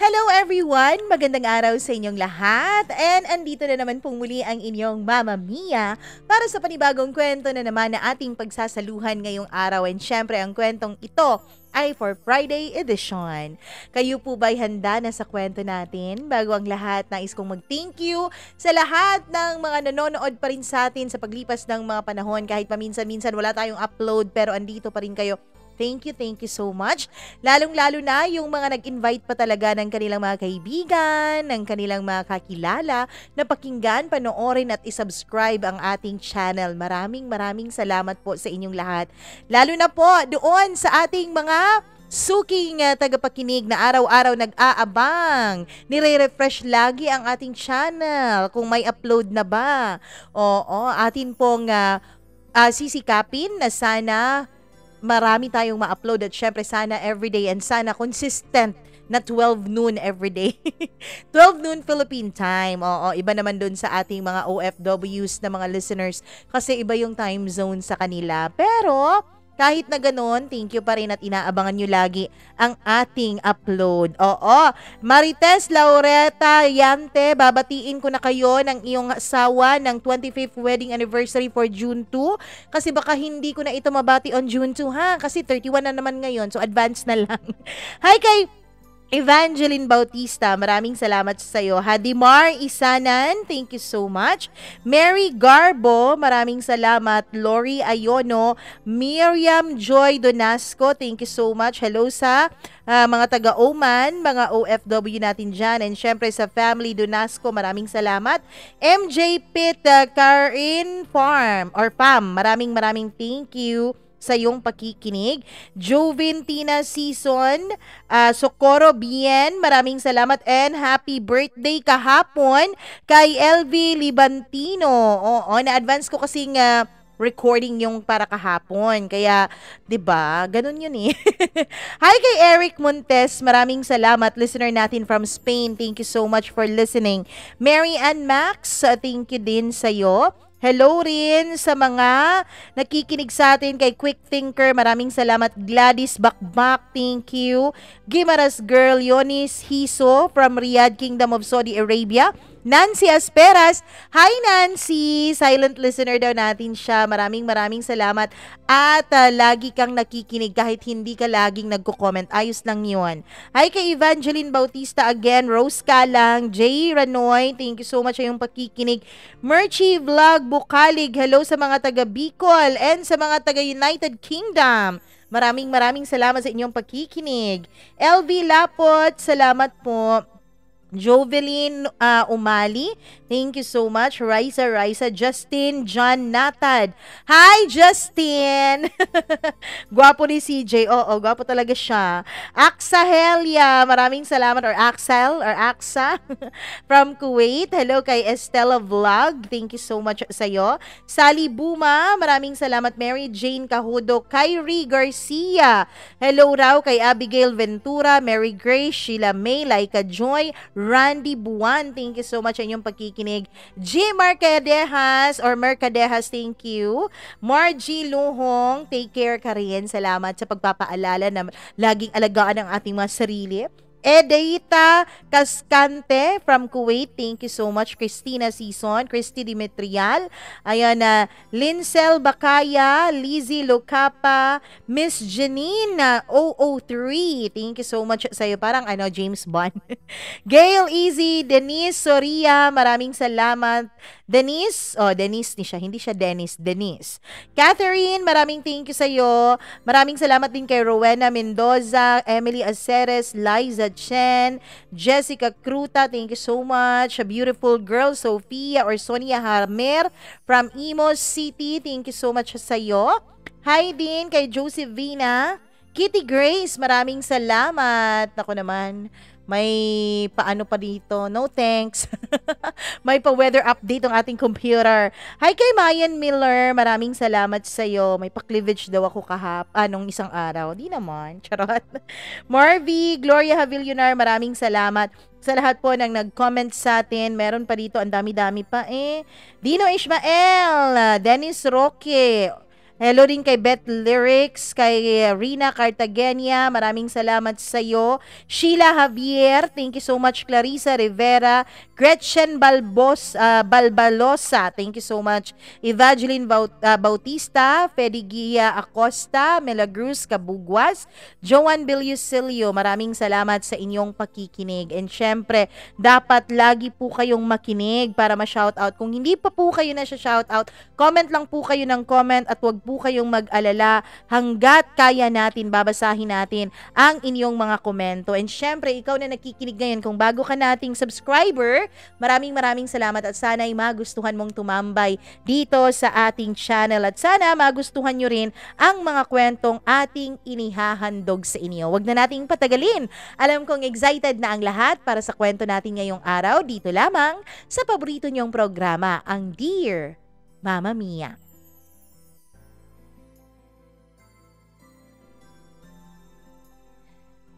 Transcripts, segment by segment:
Hello everyone! Magandang araw sa inyong lahat and andito na naman pong muli ang inyong Mama Mia para sa panibagong kwento na naman na ating pagsasaluhan ngayong araw and syempre ang kwentong ito ay for Friday edition. Kayo po ba'y handa na sa kwento natin? Bago ang lahat, nais kong mag-thank you sa lahat ng mga nanonood pa rin sa atin sa paglipas ng mga panahon kahit paminsan-minsan wala tayong upload pero andito pa rin kayo. Thank you so much. Lalong-lalo na yung mga nag-invite pa talaga ng kanilang mga kaibigan, ng kanilang mga kakilala na pakinggan, panoorin at isubscribe ang ating channel. Maraming salamat po sa inyong lahat. Lalo na po doon sa ating mga suking tagapakinig na araw-araw nag-aabang. Nire-refresh lagi ang ating channel kung may upload na ba. Oo, atin pong sisikapin na sana marami tayong ma-upload at syempre sana everyday and sana consistent na 12 noon everyday. 12 noon Philippine time. Oo, iba naman dun sa ating mga OFWs na mga listeners kasi iba yung time zone sa kanila. Pero kahit na ganun, thank you pa rin at inaabangan nyo lagi ang ating upload. Oo, Marites Laureta Yante, babatiin ko na kayo ng iyong asawa ng 25th wedding anniversary for June 2. Kasi baka hindi ko na ito mabati on June 2 ha, kasi 31 na naman ngayon, so advance na lang. Hi kay Evangeline Bautista, maraming salamat sa iyo. Hadimar Isanan, thank you so much. Mary Garbo, maraming salamat. Lori Ayono, Miriam Joy Donasco, thank you so much. Hello sa mga taga-Oman, mga OFW natin dyan. And syempre sa family Donasco, maraming salamat. MJ Pitt, Karin Farm, or Pam, maraming thank you sa iyong pakikinig. Joventina Season, Socorro Bien, maraming salamat and happy birthday kahapon kay LV Libantino. Oo, na-advance ko kasing recording yung para kahapon. Kaya, 'di ba? Ganun 'yun eh. Hi kay Eric Montes, maraming salamat. Listener natin from Spain. Thank you so much for listening. Mary Ann Max, thank you din sa iyo. Hello rin sa mga nakikinig sa atin kay Quick Thinker. Maraming salamat. Gladys Bakbak, thank you. Gimaras Girl, Yonis Hiso from Riyadh, Kingdom of Saudi Arabia. Nancy Asperas, hi Nancy! Silent listener daw natin siya. Maraming salamat. At lagi kang nakikinig kahit hindi ka laging nagko-comment. Ayos lang yun. Hi kay Evangeline Bautista again. Rose Kalang, Jay Ranoy, thank you so much sa iyong pakikinig. Merchie Vlog Bukalig, hello sa mga taga Bicol and sa mga taga United Kingdom. Maraming salamat sa inyong pakikinig. LV Lapot, salamat po. Jovelyn Umali, thank you so much. Raisa, Justin John Natad. Hi Justin! Gwapo ni CJ. Oo, gwapo talaga siya. Aksa Helia, maraming salamat. Or Axel, or Aksa from Kuwait. Hello kay Estella Vlog, thank you so much sa'yo. Sally Buma, maraming salamat. Mary Jane Cahudo, Kyrie Garcia. Hello raw kay Abigail Ventura, Mary Grace, Sheila May, Laika Joy, Randy Buwan, thank you so much sa inyong pagkikinig. G. Mercadejas or Mercadejas, thank you. Margie Luhong, take care ka rin. Salamat sa pagpapaalala na laging alagaan ang ating mga sarili. Edeita Cascante from Kuwait, thank you so much. Christina Sison, Christy Dimitrial, ayan na, Lincel Bakaya, Lizzie Locapa, Miss Janine 003, thank you so much sa iyo, parang James Bond. Gail Easy, Denise Soria, maraming salamat. Denise ni siya, hindi siya Denise. Catherine, maraming thank you sa iyo. Maraming salamat din kay Rowena Mendoza, Emily Aceres, Liza Chen, Jessica Cruta, thank you so much. A beautiful girl, Sofia or Sonia Harmer from Imos City, thank you so much sa iyo. Hi din kay Josephina. Kitty Grace, maraming salamat. Ako naman, may paano pa dito? No thanks. May pa-weather update ang ating computer. Hi kay Mayan Miller, maraming salamat sa iyo. May pa-cleavage daw ako nung isang araw. Di naman, charot. Marvy, Gloria Havillonar, maraming salamat sa lahat po ng nag-comment sa atin. Meron pa dito, ang dami-dami pa eh. Dino Ishmael, Dennis Roque, Hello rin kay Beth Lyrics, kay Rina Cartagena, maraming salamat sa iyo. Sheila Javier, thank you so much. Clarissa Rivera, Gretchen Balbalosa, thank you so much. Evangeline Bautista, Fedigia Acosta, Melagruz Cabugwas, Joan Billusilio, maraming salamat sa inyong pakikinig. And syempre, dapat lagi po kayong makinig para ma-shoutout. Kung hindi pa po kayo na shoutout, comment lang po kayo ng comment at wag po kayong mag-alala, hanggat kaya natin, babasahin natin ang inyong mga komento. And syempre, ikaw na nakikinig ngayon, kung bago ka nating subscriber, maraming salamat at sana ay magustuhan mong tumambay dito sa ating channel at sana magustuhan nyo rin ang mga kwentong ating inihahandog sa inyo. Wag na nating patagalin. Alam kong excited na ang lahat para sa kwento natin ngayong araw, dito lamang sa paborito nyong programa, ang Dear Mama Mia.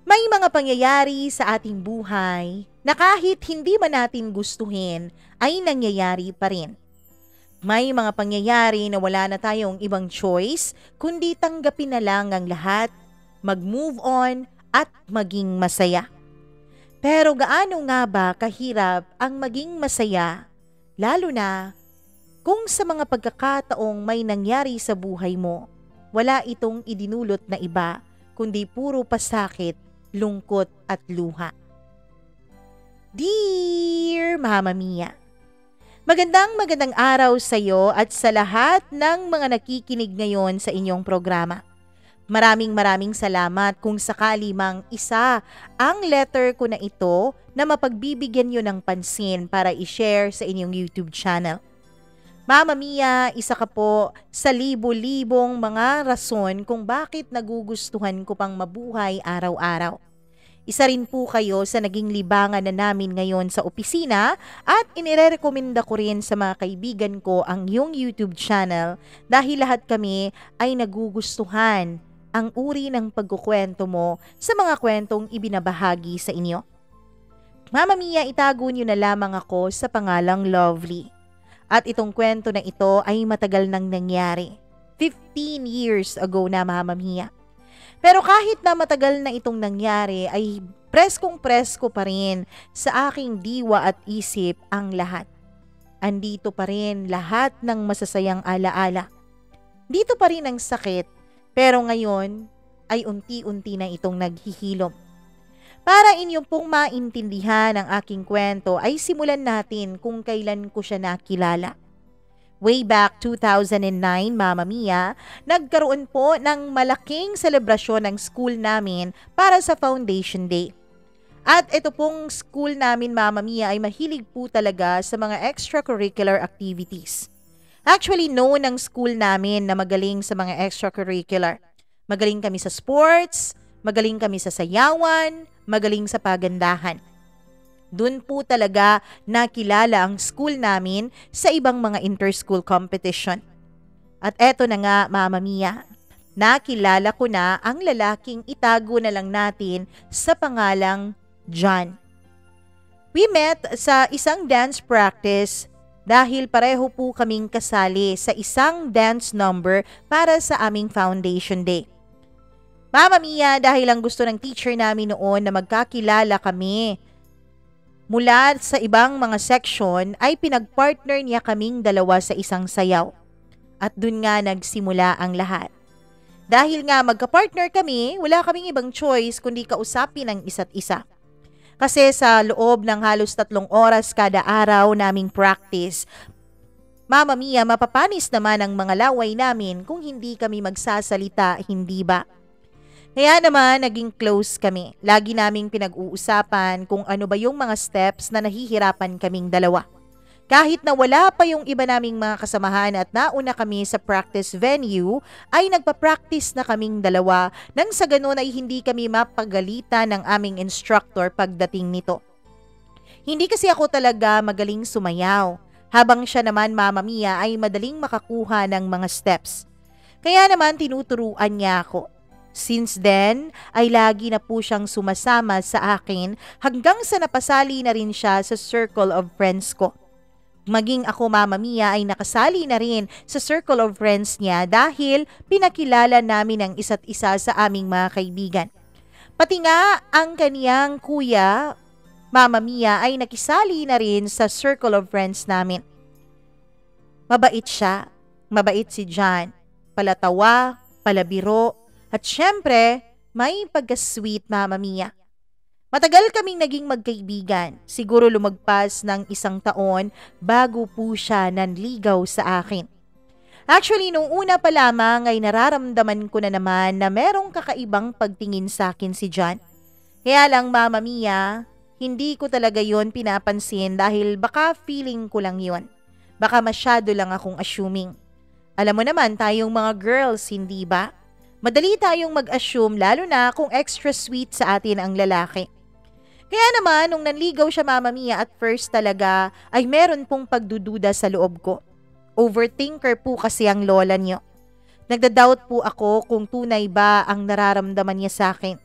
May mga pangyayari sa ating buhay na kahit hindi man natin gustuhin ay nangyayari pa rin. May mga pangyayari na wala na tayong ibang choice kundi tanggapin na lang ang lahat, mag-move on at maging masaya. Pero gaano nga ba kahirap ang maging masaya, lalo na kung sa mga pagkakataong may nangyari sa buhay mo, wala itong idinulot na iba kundi puro pasakit, lungkot at luha. Dear Mama Mia, magandang araw sa iyo at sa lahat ng mga nakikinig ngayon sa inyong programa. Maraming salamat kung sakali mang isa ang letter ko na ito na mapagbibigyan nyo ng pansin para i-share sa inyong YouTube channel. Mama Mia, isa ka po sa libo-libong mga rason kung bakit nagugustuhan ko pang mabuhay araw-araw. Isa rin po kayo sa naging libangan na namin ngayon sa opisina at inirerekomenda ko rin sa mga kaibigan ko ang iyong YouTube channel dahil lahat kami ay nagugustuhan ang uri ng pagkukwento mo sa mga kwentong ibinabahagi sa inyo. Mama Mia, itago niyo na lamang ako sa pangalang Lovely. At itong kwento na ito ay matagal nang nangyari. 15 years ago na, Mama Mia. Pero kahit na matagal na itong nangyari ay preskong-presko pa rin sa aking diwa at isip ang lahat. Andito pa rin lahat ng masasayang alaala. Dito pa rin ang sakit, pero ngayon ay unti-unti na itong naghihilom. Para inyong pong maintindihan ang aking kwento ay simulan natin kung kailan ko siya nakilala. Way back 2009, Mama Mia, nagkaroon po ng malaking selebrasyon ng school namin para sa Foundation Day. At ito pong school namin, Mama Mia, ay mahilig po talaga sa mga extracurricular activities. Actually, known ang school namin na magaling sa mga extracurricular. Magaling kami sa sports, magaling kami sa sayawan, magaling sa pagandahan. Doon po talaga nakilala ang school namin sa ibang mga inter-school competition. At eto na nga, Mama Mia, nakilala ko na ang lalaking itago na lang natin sa pangalang John. We met sa isang dance practice dahil pareho po kaming kasali sa isang dance number para sa aming Foundation Day. Mama Mia, dahil lang gusto ng teacher namin noon na magkakilala kami. Mula sa ibang mga section ay pinagpartner niya kaming dalawa sa isang sayaw. At dun nga nagsimula ang lahat. Dahil nga magka-partner kami, wala kaming ibang choice kundi kausapin ang isa't isa. Kasi sa loob ng halos 3 oras kada araw naming practice, Mama Mia, mapapanis naman ang mga laway namin kung hindi kami magsasalita, hindi ba? Kaya naman naging close kami. Lagi naming pinag-uusapan kung ano ba yung mga steps na nahihirapan kaming dalawa. Kahit na wala pa yung iba naming mga kasamahan at nauna kami sa practice venue, ay nagpa-practice na kaming dalawa nang sa ganun ay hindi kami mapagalitan ng aming instructor pagdating nito. Hindi kasi ako talaga magaling sumayaw, habang siya naman, Mama Mia, ay madaling makakuha ng mga steps. Kaya naman tinuturuan niya ako. Since then, ay lagi na po siyang sumasama sa akin hanggang sa napasali na rin siya sa circle of friends ko. Maging ako, Mama Mia, ay nakasali na rin sa circle of friends niya dahil pinakilala namin ang isa't isa sa aming mga kaibigan. Pati nga ang kaniyang kuya, Mama Mia, ay nakisali na rin sa circle of friends namin. Mabait siya, mabait si John, palatawa, palabiro, at syempre, may pagka-sweet, Mama Mia. Matagal kaming naging magkaibigan, siguro lumagpas ng 1 taon bago po siya nanligaw sa akin. Actually, nung una pa lamang ay nararamdaman ko na naman na merong kakaibang pagtingin sa akin si John. Kaya lang, Mama Mia, hindi ko talaga yon pinapansin dahil baka feeling ko lang yon. Baka masyado lang akong assuming. Alam mo naman tayong mga girls, hindi ba? Madali tayong mag-assume lalo na kung extra sweet sa atin ang lalaki. Kaya naman, nung nanligaw siya, Mama Mia, at first talaga ay meron pong pagdududa sa loob ko. Overthinker po kasi ang lola niyo. Nagda-doubt po ako kung tunay ba ang nararamdaman niya sa akin.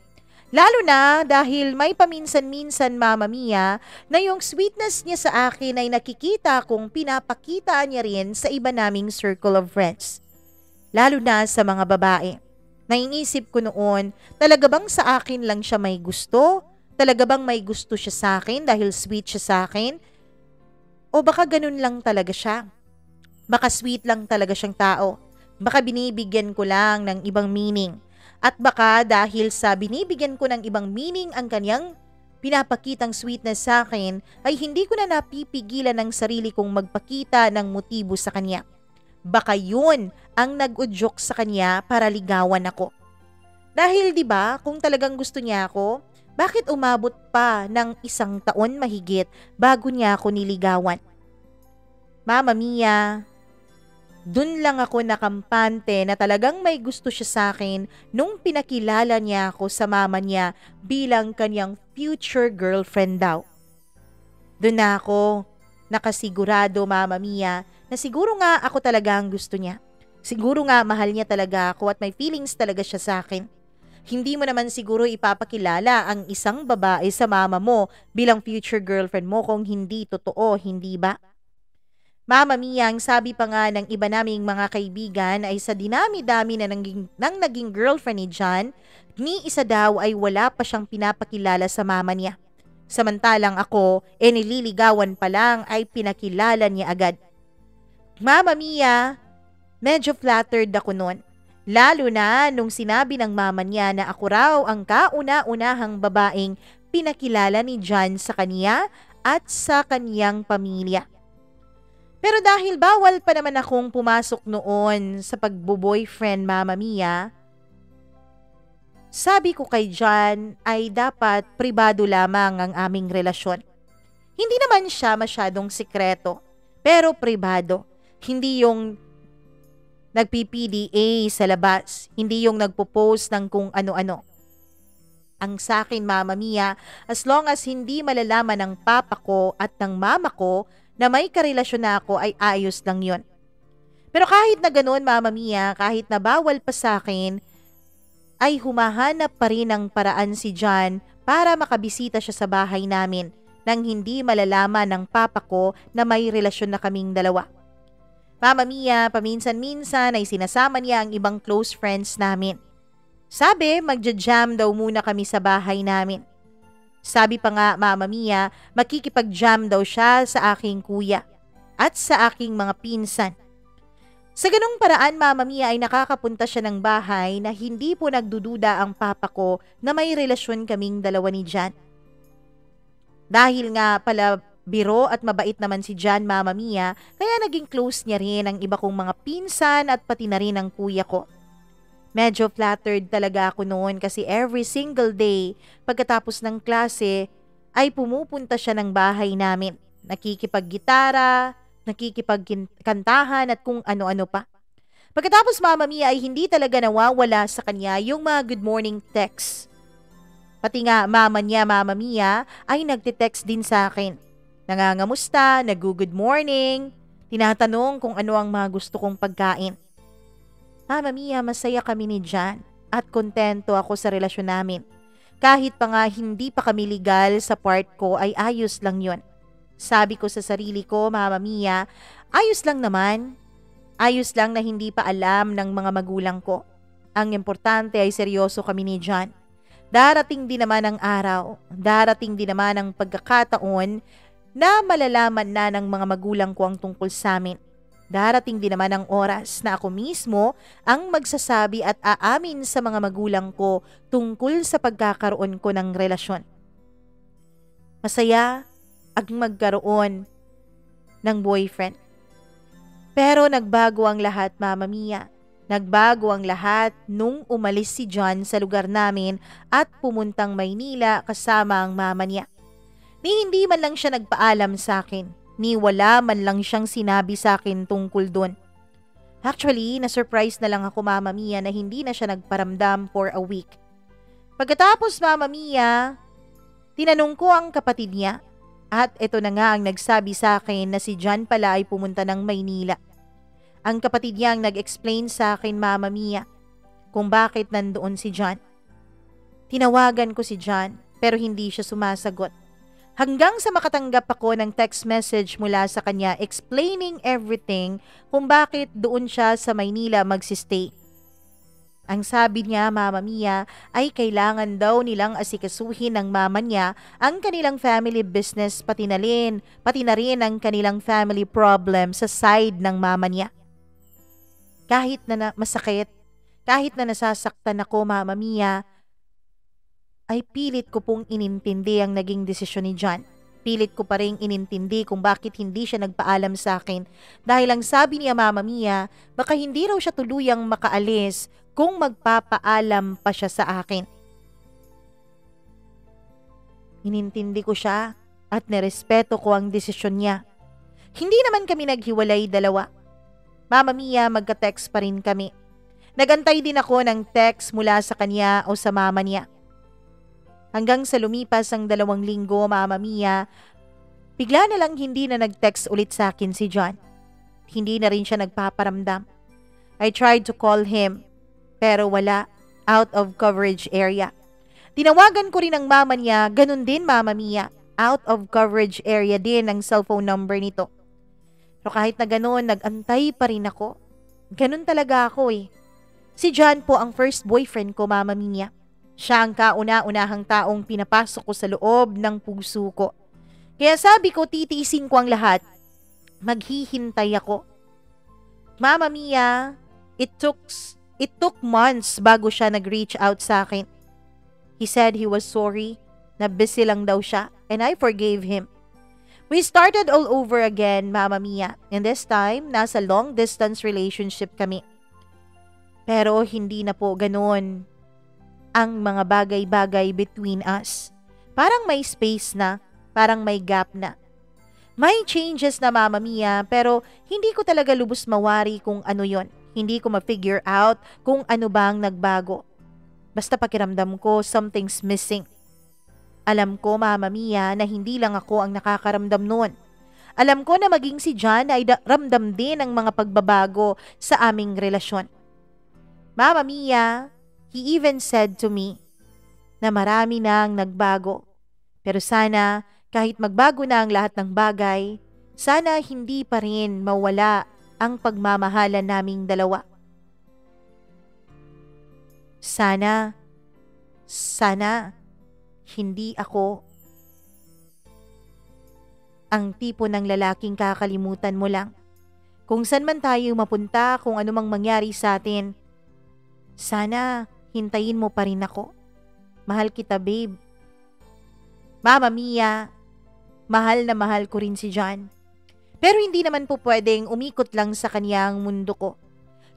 Lalo na dahil may paminsan-minsan, Mama Mia, na yung sweetness niya sa akin ay nakikita kong pinapakita niya rin sa iba naming circle of friends. Lalo na sa mga babae. Naiisip ko noon, talaga bang sa akin lang siya may gusto? Talaga bang may gusto siya sa akin dahil sweet siya sa akin? O baka ganun lang talaga siya? Baka sweet lang talaga siyang tao. Baka binibigyan ko lang ng ibang meaning. At baka dahil sa binibigyan ko ng ibang meaning ang kanyang pinapakitang sweetness sa akin, ay hindi ko na napipigilan ng sarili kong magpakita ng motibo sa kanya. Baka yun ang nag-udyok sa kanya para ligawan ako. Dahil 'di ba, kung talagang gusto niya ako, bakit umabot pa ng 1 taon mahigit bago niya ako niligawan? Mama Mia, dun lang ako nakampante na talagang may gusto siya sa akin nung pinakilala niya ako sa mama niya bilang kanyang future girlfriend daw. Dun na ako nakasigurado, Mama Mia, na siguro nga ako talaga ang gusto niya. Siguro nga mahal niya talaga ako at may feelings talaga siya sa akin. Hindi mo naman siguro ipapakilala ang isang babae sa mama mo bilang future girlfriend mo kung hindi totoo, hindi ba? Mama Mia, ang sabi pa nga ng iba naming mga kaibigan ay sa dinami-dami na naging girlfriend ni John, ni isa daw ay wala pa siyang pinapakilala sa mama niya. Samantalang ako, nililigawan pa lang ay pinakilala niya agad. Mama Mia, medyo flattered ako noon. Lalo na nung sinabi ng mama niya na ako raw ang kauna-unahang babaeng pinakilala ni John sa kanya at sa kaniyang pamilya. Pero dahil bawal pa naman akong pumasok noon sa pagbo-boyfriend, Mama Mia, sabi ko kay John ay dapat pribado lamang ang aming relasyon. Hindi naman siya masyadong sikreto, pero pribado. Hindi yung nagpi-PDA sa labas, hindi yung nagpo-post ng kung ano-ano. Ang sa akin, Mama Mia, as long as hindi malalaman ng papa ko at ng mama ko na may karelasyon na ako ay ayos lang yun. Pero kahit na ganoon, Mama Mia, kahit na bawal pa sa akin, ay humahanap pa rin ng paraan si John para makabisita siya sa bahay namin nang hindi malalaman ng papa ko na may relasyon na kaming dalawa. Mama Mia, paminsan-minsan ay sinasama niya ang ibang close friends namin. Sabi, magja-jam daw muna kami sa bahay namin. Sabi pa nga, Mama Mia, makikipag-jam daw siya sa aking kuya at sa aking mga pinsan. Sa ganung paraan, Mama Mia, ay nakakapunta siya ng bahay na hindi po nagdududa ang papa ko na may relasyon kaming dalawa ni John. Dahil nga pala biro at mabait naman si John, Mama Mia, kaya naging close niya rin ang iba kong mga pinsan at pati na rin ang kuya ko. Medyo flattered talaga ako noon kasi every single day pagkatapos ng klase ay pumupunta siya ng bahay namin. Nakikipag-gitara, nakikipagkantahan at kung ano-ano pa. Pagkatapos, Mama Mia, ay hindi talaga nawawala sa kanya yung mga good morning texts. Pati nga mama niya, Mama Mia, ay nagte-text din sa akin. Nangangamusta, nag-good morning, tinatanong kung ano ang mga gusto kong pagkain. Mama Mia, masaya kami ni John at kontento ako sa relasyon namin. Kahit pa nga hindi pa kami legal sa part ko ay ayos lang yon. Sabi ko sa sarili ko, Mama Mia, ayos lang naman. Ayos lang na hindi pa alam ng mga magulang ko. Ang importante ay seryoso kami ni John. Darating din naman ang araw, darating din naman ang pagkakataon na malalaman na ng mga magulang ko ang tungkol sa amin. Darating din naman ang oras na ako mismo ang magsasabi at aamin sa mga magulang ko tungkol sa pagkakaroon ko ng relasyon. Masaya ang magkaroon ng boyfriend. Pero nagbago ang lahat, Mama Mia. Nagbago ang lahat nung umalis si John sa lugar namin at pumuntang Maynila kasama ang mama niya. Ni hindi man lang siya nagpaalam sa akin, ni wala man lang siyang sinabi sa akin tungkol doon. Actually, na-surprise na lang ako, Mama Mia, na hindi na siya nagparamdam for a week. Pagkatapos, Mama Mia, tinanong ko ang kapatid niya at ito na nga ang nagsabi sa akin na si John pala ay pumunta ng Maynila. Ang kapatid niya ang nag-explain sa akin, Mama Mia, kung bakit nandoon si John. Tinawagan ko si John pero hindi siya sumasagot. Hanggang sa makatanggap ako ng text message mula sa kanya explaining everything kung bakit doon siya sa Maynila magsistay. Ang sabi niya, Mama Mia, ay kailangan daw nilang asikasuhin ng mama niya ang kanilang family business pati na rin ang kanilang family problem sa side ng mama niya. Kahit na masakit, kahit na nasasaktan ako, Mama Mia, ay pilit ko pong inintindi ang naging desisyon ni John. Pilit ko pa rin inintindi kung bakit hindi siya nagpaalam sa akin dahil ang sabi niya, Mama Mia, baka hindi raw siya tuluyang makaalis kung magpapaalam pa siya sa akin. Inintindi ko siya at nirespeto ko ang desisyon niya. Hindi naman kami naghiwalay dalawa. Mama Mia, magka-text pa rin kami. Nagantay din ako ng text mula sa kanya o sa mama niya. Hanggang sa lumipas ang 2 linggo, Mama Mia, bigla na lang hindi na nag-text ulit sa akin si John. Hindi na rin siya nagpaparamdam. I tried to call him, pero wala, out of coverage area. Tinawagan ko rin ang mama niya, ganun din, Mama Mia, out of coverage area din ang cellphone number nito. Pero kahit na gano'n, nag-antay pa rin ako. Ganun talaga ako eh. Si John po ang first boyfriend ko, Mama Mia. Siya ang kauna-unahang taong pinapasok ko sa loob ng puso ko. Kaya sabi ko, titiisin ko ang lahat. Maghihintay ako. Mama Mia, it took months bago siya nag-reach out sa akin. He said he was sorry, na busy lang daw siya, and I forgave him. We started all over again, Mama Mia, and this time, nasa long-distance relationship kami. Pero hindi na po ganoon ang mga bagay-bagay between us. Parang may space na, parang may gap na. May changes na, Mama Mia, pero hindi ko talaga lubos mawari kung ano yon. Hindi ko ma-figure out kung ano bang nagbago. Basta pakiramdam ko, something's missing. Alam ko, Mama Mia, na hindi lang ako ang nakakaramdam noon. Alam ko na maging si John ay ramdam din ang mga pagbabago sa aming relasyon. Mama Mia, he even said to me na marami na ang nagbago. Pero sana, kahit magbago na ang lahat ng bagay, sana hindi pa rin mawala ang pagmamahalan naming dalawa. Sana, hindi ako ang tipo ng lalaking kakalimutan mo lang. Kung saan man tayo mapunta, kung ano mang mangyari sa atin, sana hintayin mo pa rin ako. Mahal kita, babe. Mama Mia, mahal na mahal ko rin si John. Pero hindi naman po pwedeng umikot lang sa kanyang mundo ko.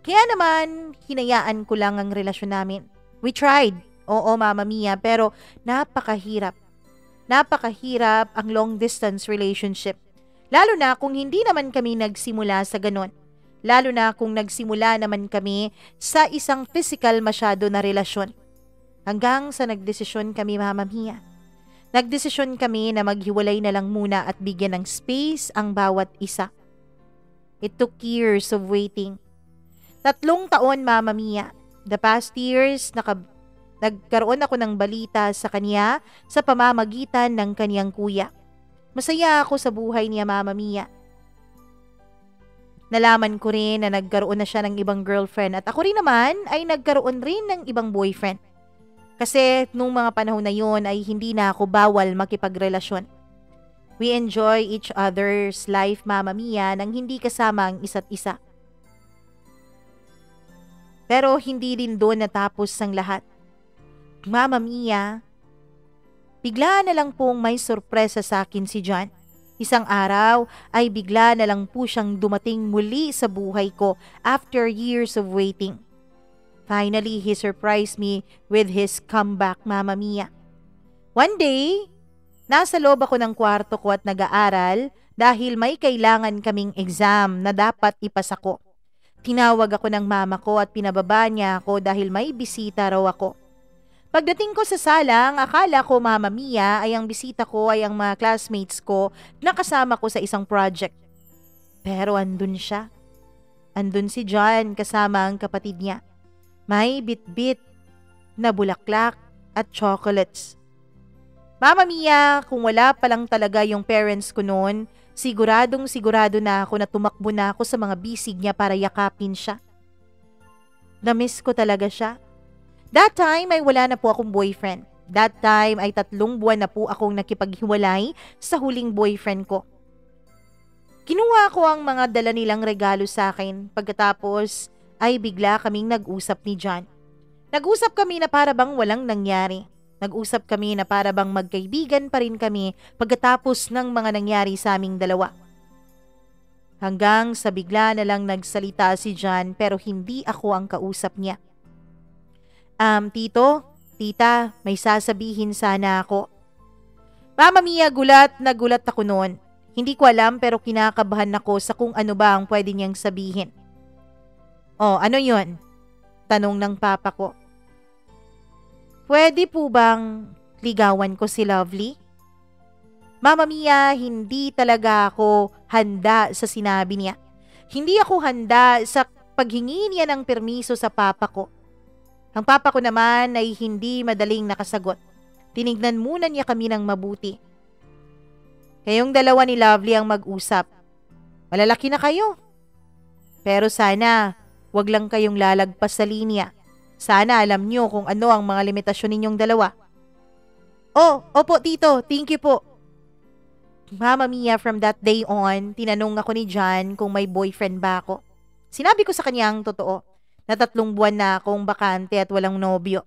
Kaya naman, hinayaan ko lang ang relasyon namin. We tried. Oo, Mama Mia, pero napakahirap. Napakahirap ang long-distance relationship. Lalo na kung hindi naman kami nagsimula sa ganon. Lalo na kung nagsimula naman kami sa isang physical masyado na relasyon. Hanggang sa nagdesisyon kami, Mama Mia. Nagdesisyon kami na maghiwalay na lang muna at bigyan ng space ang bawat isa. It took years of waiting. 3 taon, Mama Mia. The past years, nagkaroon ako ng balita sa kanya sa pamamagitan ng kaniyang kuya. Masaya ako sa buhay niya, Mama Mia. Nalaman ko rin na nagkaroon na siya ng ibang girlfriend at ako rin naman ay nagkaroon rin ng ibang boyfriend. Kasi nung mga panahon na yon ay hindi na ako bawal makipagrelasyon. We enjoy each other's life, Mama Mia, nang hindi kasama ang isa't isa. Pero hindi din doon natapos ang lahat. Mama Mia, bigla na lang pong may sorpresa sa akin si John. Isang araw ay bigla na lang po siyang dumating muli sa buhay ko after years of waiting. Finally, he surprised me with his comeback, Mama Mia. One day, nasa loob ako ng kwarto ko at nag-aaral dahil may kailangan kaming exam na dapat ipasa ko. Tinawag ako ng mama ko at pinababa niya ako dahil may bisita raw ako. Pagdating ko sa sala, akala ko, Mama Mia, ay ang bisita ko ay ang mga classmates ko na kasama ko sa isang project. Pero andun siya. Andun si John kasama ang kapatid niya. May bit-bit na bulaklak at chocolates. Mama Mia, kung wala pa lang talaga yung parents ko noon, sigurado na ako na tumakbo na ako sa mga bisig niya para yakapin siya. Na-miss ko talaga siya. That time ay wala na po akong boyfriend. That time ay 3 buwan na po akong nakipaghiwalay sa huling boyfriend ko. Kinuha ko ang mga dala nilang regalo sa akin. Pagkatapos ay bigla kaming nag-usap ni John. Nag-usap kami na para bang walang nangyari. Nag-usap kami na para bang magkaibigan pa rin kami pagkatapos ng mga nangyari sa aming dalawa. Hanggang sa bigla na lang nagsalita si John pero hindi ako ang kausap niya. Tito, tita, may sasabihin sana ako. Mama Mia, gulat na gulat ako noon. Hindi ko alam pero kinakabahan ako sa kung ano ba ang pwede niyang sabihin. Oh, ano yun? Tanong ng papa ko. Pwede po bang ligawan ko si Lovely? Mama Mia, hindi talaga ako handa sa sinabi niya. Hindi ako handa sa paghingi niya ng permiso sa papa ko. Ang papa ko naman ay hindi madaling nakasagot. Tinignan muna niya kami ng mabuti. Kayong dalawa ni Lovely ang mag-usap. Malalaki na kayo. Pero sana, wag lang kayong lalagpas sa linya. Sana alam niyo kung ano ang mga limitasyon ninyong dalawa. Oh, opo tito, thank you po. Mama Mia, from that day on, tinanong ako ni John kung may boyfriend ba ako. Sinabi ko sa kanya ang totoo. Na 3 buwan na akong bakante at walang nobyo.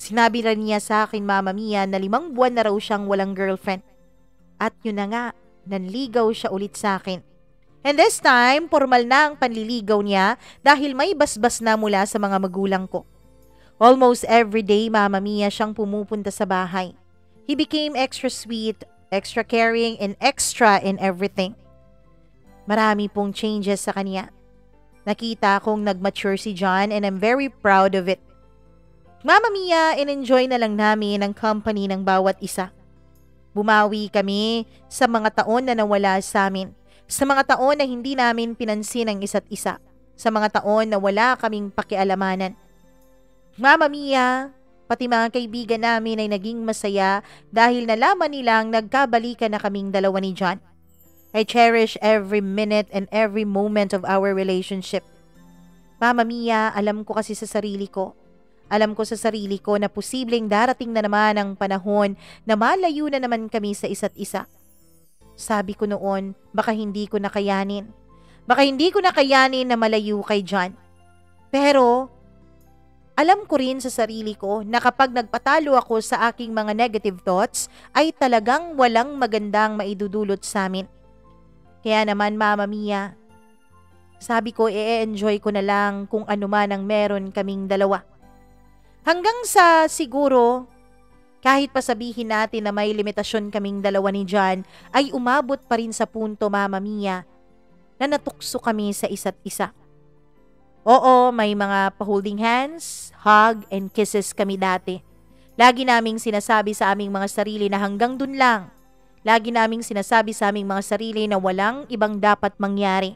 Sinabi rin niya sa akin, Mama Mia, na 5 buwan na raw siyang walang girlfriend. At yun na nga, nanligaw siya ulit sa akin. And this time, formal na ang panliligaw niya dahil may basbas na mula sa mga magulang ko. Almost every day, Mama Mia, siyang pumupunta sa bahay. He became extra sweet, extra caring, and extra in everything. Marami pong changes sa kanya. Nakita kong nag-mature si John and I'm very proud of it. Mama Mia, in-enjoy na lang namin ang company ng bawat isa. Bumawi kami sa mga taon na nawala sa amin. Sa mga taon na hindi namin pinansin ang isa't isa. Sa mga taon na wala kaming pakialamanan. Mama Mia, pati mga kaibigan namin ay naging masaya dahil nalaman nilang nagkabalikan na kaming dalawa ni John. I cherish every minute and every moment of our relationship. Mama Mia, alam ko kasi sa sarili ko. Alam ko sa sarili ko na posibleng darating na naman ang panahon na malayo na naman kami sa isa't isa. Sabi ko noon, baka hindi ko nakayanin. Baka hindi ko nakayanin na malayo kay John. Pero, alam ko rin sa sarili ko na kapag nagpatalo ako sa aking mga negative thoughts, ay talagang walang magandang maidudulot sa amin. Kaya naman, Mama Mia, sabi ko i-enjoy ko na lang kung ano man ang meron kaming dalawa. Hanggang sa siguro, kahit pa sabihin natin na may limitasyon kaming dalawa ni John, ay umabot pa rin sa punto, Mama Mia, na natukso kami sa isa't isa. Oo, may mga pa-holding hands, hug, and kisses kami dati. Lagi naming sinasabi sa aming mga sarili na hanggang dun lang. Lagi naming sinasabi sa aming mga sarili na walang ibang dapat mangyari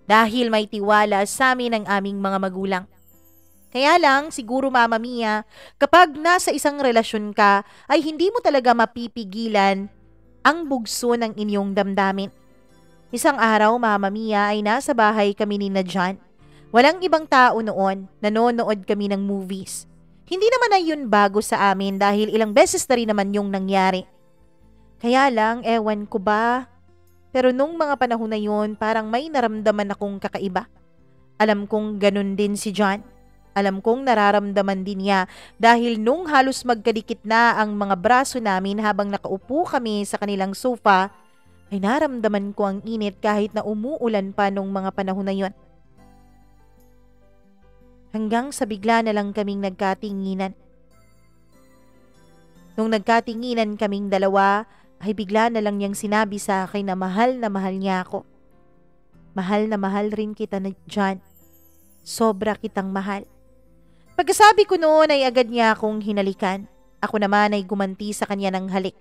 dahil may tiwala sa amin ang aming mga magulang. Kaya lang, siguro Mama Mia, kapag nasa isang relasyon ka, ay hindi mo talaga mapipigilan ang bugso ng inyong damdamin. Isang araw, Mama Mia, ay nasa bahay kami ni na John. Walang ibang tao noon, nanonood kami ng movies. Hindi naman na yun bago sa amin dahil ilang beses na rin naman yung nangyari. Kaya lang, ewan ko ba, pero nung mga panahon na yun, parang may naramdaman akong kakaiba. Alam kong ganun din si John. Alam kong nararamdaman din niya dahil nung halos magkadikit na ang mga braso namin habang nakaupo kami sa kanilang sofa, ay naramdaman ko ang init kahit na umuulan pa nung mga panahon na yun. Hanggang sa bigla na lang kaming nagkatinginan. Nung nagkatinginan kaming dalawa, ay bigla na lang niyang sinabi sa akin na mahal niya ako. Mahal na mahal rin kita na John. Sobra kitang mahal. Pagkasabi ko noon ay agad niya akong hinalikan. Ako naman ay gumanti sa kanya ng halik.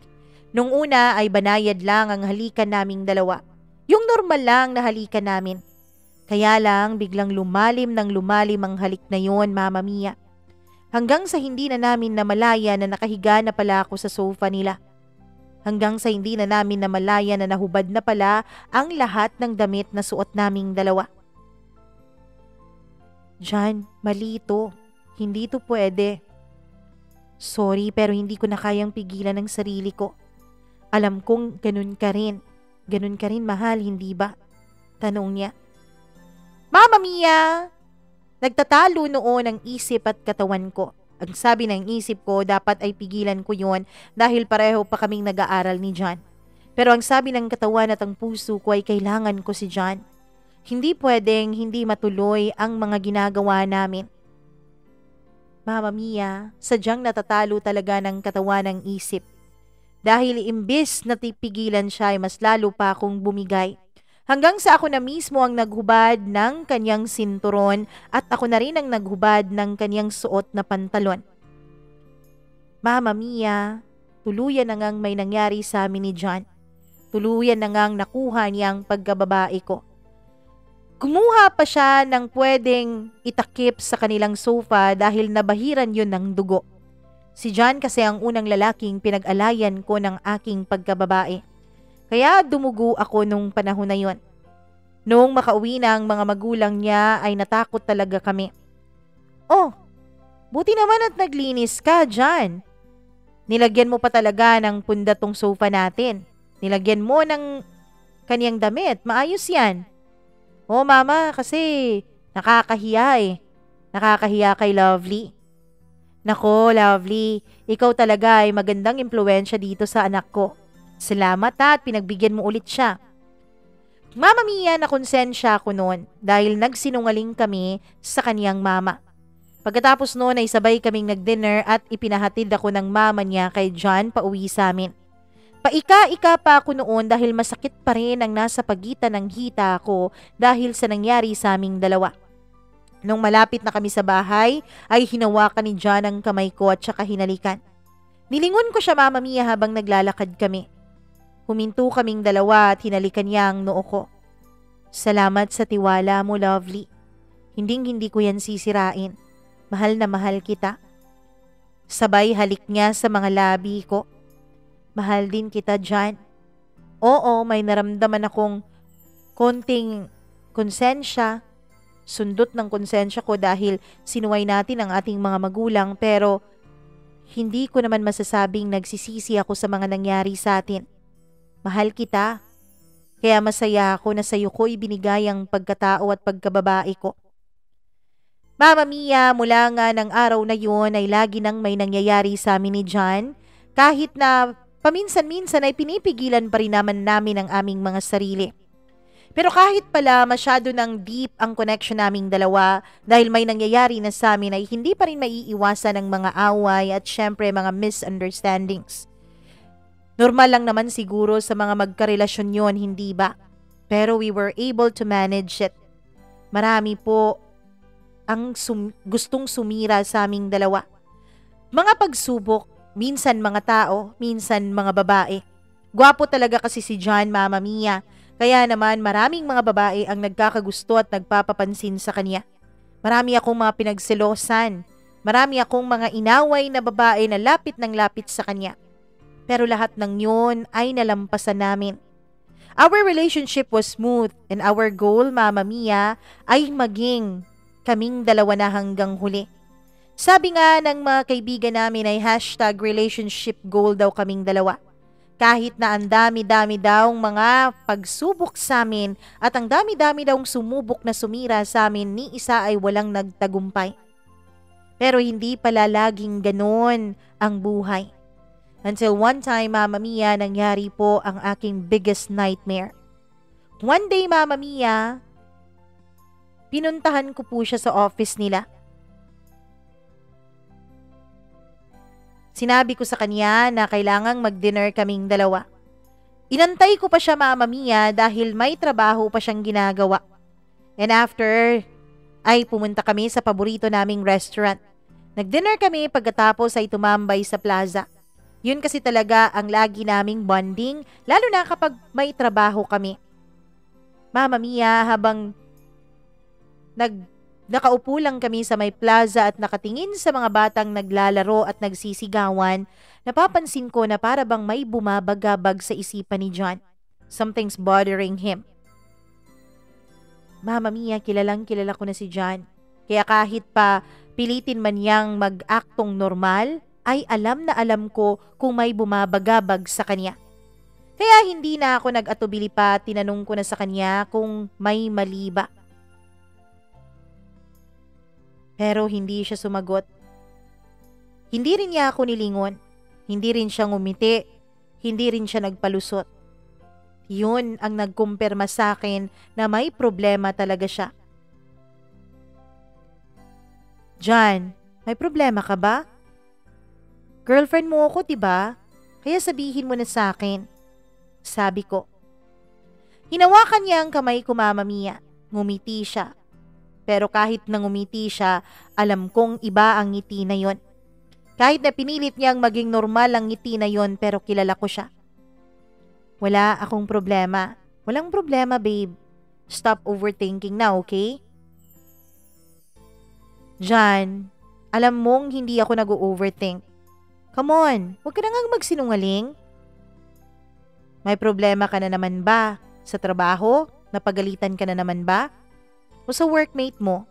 Nung una ay banayad lang ang halikan naming dalawa. Yung normal lang na halikan namin. Kaya lang biglang lumalim ang halik na yon, Mama Mia. Hanggang sa hindi na namin namalaya na nakahiga na pala ako sa sofa nila. Hanggang sa hindi na namin namalaya na nahubad na pala ang lahat ng damit na suot naming dalawa. John, mali ito. Hindi ito pwede. Sorry pero hindi ko na kayang pigilan ang sarili ko. Alam kong ganun ka rin. Ganun ka rin mahal, hindi ba? Tanong niya. Mama Mia! Nagtatalo noon ang isip at katawan ko. Ang sabi ng isip ko, dapat ay pigilan ko yon dahil pareho pa kaming nag-aaral ni John. Pero ang sabi ng katawan at ang puso ko ay kailangan ko si John. Hindi pwedeng hindi matuloy ang mga ginagawa namin. Mama Mia, sadyang natatalo talaga ng katawan ng isip. Dahil imbis na tipigilan siya ay mas lalo pa akong bumigay. Hanggang sa ako na mismo ang naghubad ng kanyang sinturon at ako na rin ang naghubad ng kanyang suot na pantalon. Mama Mia, tuluyan na ngang may nangyari sa amin ni John. Tuluyan na ngang nakuha niya ang pagkababae ko. Kumuha pa siya ng pwedeng itakip sa kanilang sofa dahil nabahiran yun ng dugo. Si John kasi ang unang lalaking pinag-alayan ko ng aking pagkababae. Kaya dumugo ako nung panahon na yon. Noong makauwi na ang mga magulang niya ay natakot talaga kami. Oh, buti naman at naglinis ka, John. Nilagyan mo pa talaga ng punda tong sofa natin. Nilagyan mo ng kaniyang damit. Maayos yan. Oh, mama, kasi nakakahiya eh. Nakakahiya kay Lovely. Nako, Lovely, ikaw talaga ay magandang impluwensya dito sa anak ko. Salamat at pinagbigyan mo ulit siya. Mama Mia, nakonsensya ako noon dahil nagsinungaling kami sa kaniyang mama. Pagkatapos noon ay sabay kaming nag-dinner at ipinahatid ako ng mama niya kay John pauwi sa amin. Paika-ika pa ako noon dahil masakit pa rin ang nasa pagitan ng hita ko dahil sa nangyari sa aming dalawa. Nung malapit na kami sa bahay ay hinawakan ni John ang kamay ko at saka hinalikan. Nilingon ko siya, Mama Mia, habang naglalakad kami. Huminto kaming dalawa at hinalikan niya ang noo ko. Salamat sa tiwala mo, Lovely. Hinding-hindi ko yan sisirain. Mahal na mahal kita. Sabay halik niya sa mga labi ko. Mahal din kita, John. Oo, may naramdaman akong konting konsensya. Sundot ng konsensya ko dahil sinuway natin ang ating mga magulang pero hindi ko naman masasabing nagsisisi ako sa mga nangyari sa atin. Mahal kita. Kaya masaya ako na sa'yo ko ibinigay ang pagkatao at pagkababae ko. Mama Mia, mula nga ng araw na yun ay lagi nang may nangyayari sa amin ni John. Kahit na paminsan-minsan ay pinipigilan pa rin naman namin ang aming mga sarili. Pero kahit pala masyado ng deep ang connection naming dalawa dahil may nangyayari na sa amin ay hindi pa rin maiiwasan ang mga away at syempre mga misunderstandings. Normal lang naman siguro sa mga magkarelasyon yon, hindi ba? Pero we were able to manage it. Marami po ang gustong sumira sa aming dalawa. Mga pagsubok, minsan mga tao, minsan mga babae. Gwapo talaga kasi si John, Mama Mia. Kaya naman maraming mga babae ang nagkakagusto at nagpapapansin sa kanya. Marami akong mga pinagselosan. Marami akong mga inaway na babae na lapit ng lapit sa kanya. Pero lahat ng yun ay nalampasan namin. Our relationship was smooth and our goal, Mama Mia, ay maging kaming dalawa na hanggang huli. Sabi nga ng mga kaibigan namin ay #relationship goal daw kaming dalawa. Kahit na ang dami-dami daw mga pagsubok sa amin at ang dami-dami daw sumubok na sumira sa amin, ni isa ay walang nagtagumpay. Pero hindi pala laging ganon ang buhay. Until one time, Mama Mia, nangyari po ang aking biggest nightmare. One day, Mama Mia, pinuntahan ko po siya sa office nila. Sinabi ko sa kanya na kailangang mag-dinner kaming dalawa. Inantay ko pa siya, Mama Mia, dahil may trabaho pa siyang ginagawa. And after, ay pumunta kami sa paborito naming restaurant. Nag-dinner kami pagkatapos ay tumambay sa plaza. Yun kasi talaga ang lagi naming bonding, lalo na kapag may trabaho kami. Mama Mia, habang nakaupo lang kami sa may plaza at nakatingin sa mga batang naglalaro at nagsisigawan, napapansin ko na para bang may bumabagabag sa isipan ni John. Something's bothering him. Mama Mia, kilalang kilala ko na si John. Kaya kahit pa pilitin man niyang mag-aktong normal, ay alam na alam ko kung may bumabagabag sa kanya. Kaya hindi na ako nag-atubili pa, tinanong ko na sa kanya kung may mali ba. Pero hindi siya sumagot. Hindi rin niya ako nilingon. Hindi rin siya ngumiti. Hindi rin siya nagpalusot. Yun ang nagkumpirma sa akin na may problema talaga siya. John, may problema ka ba? Girlfriend mo ako, diba? Kaya sabihin mo na sa akin. Sabi ko. Hinawakan niya ang kamay ko, Mama Mia. Ngumiti siya. Pero kahit nangumiti siya, alam kong iba ang ngiti na yon. Kahit na pinilit niyang maging normal ang ngiti na yon, pero kilala ko siya. Wala akong problema. Walang problema, babe. Stop overthinking na, okay? John, alam mong hindi ako nag-overthink. Come on, huwag ka na nga magsinungaling. May problema ka na naman ba? Sa trabaho? Napagalitan ka na naman ba? O sa workmate mo?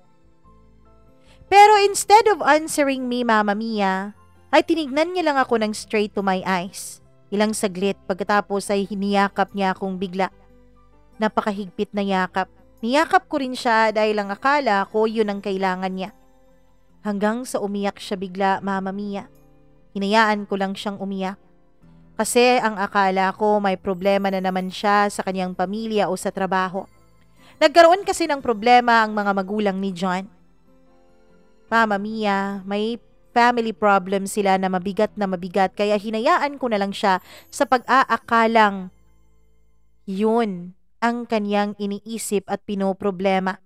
Pero instead of answering me, Mama Mia, ay tinignan niya lang ako ng straight to my eyes. Ilang saglit pagkatapos ay hiniyakap niya akong bigla. Napakahigpit na yakap. Niyakap ko rin siya dahil ang akala ko yun ang kailangan niya. Hanggang sa umiyak siya bigla, Mama Mia. Hinayaan ko lang siyang umiyak. Kasi ang akala ko may problema na naman siya sa kanyang pamilya o sa trabaho. Nagkaroon kasi ng problema ang mga magulang ni John. Mama Mia, may family problem sila na mabigat kaya hinayaan ko na lang siya sa pag-aakalang yun ang kanyang iniisip at pinoproblema.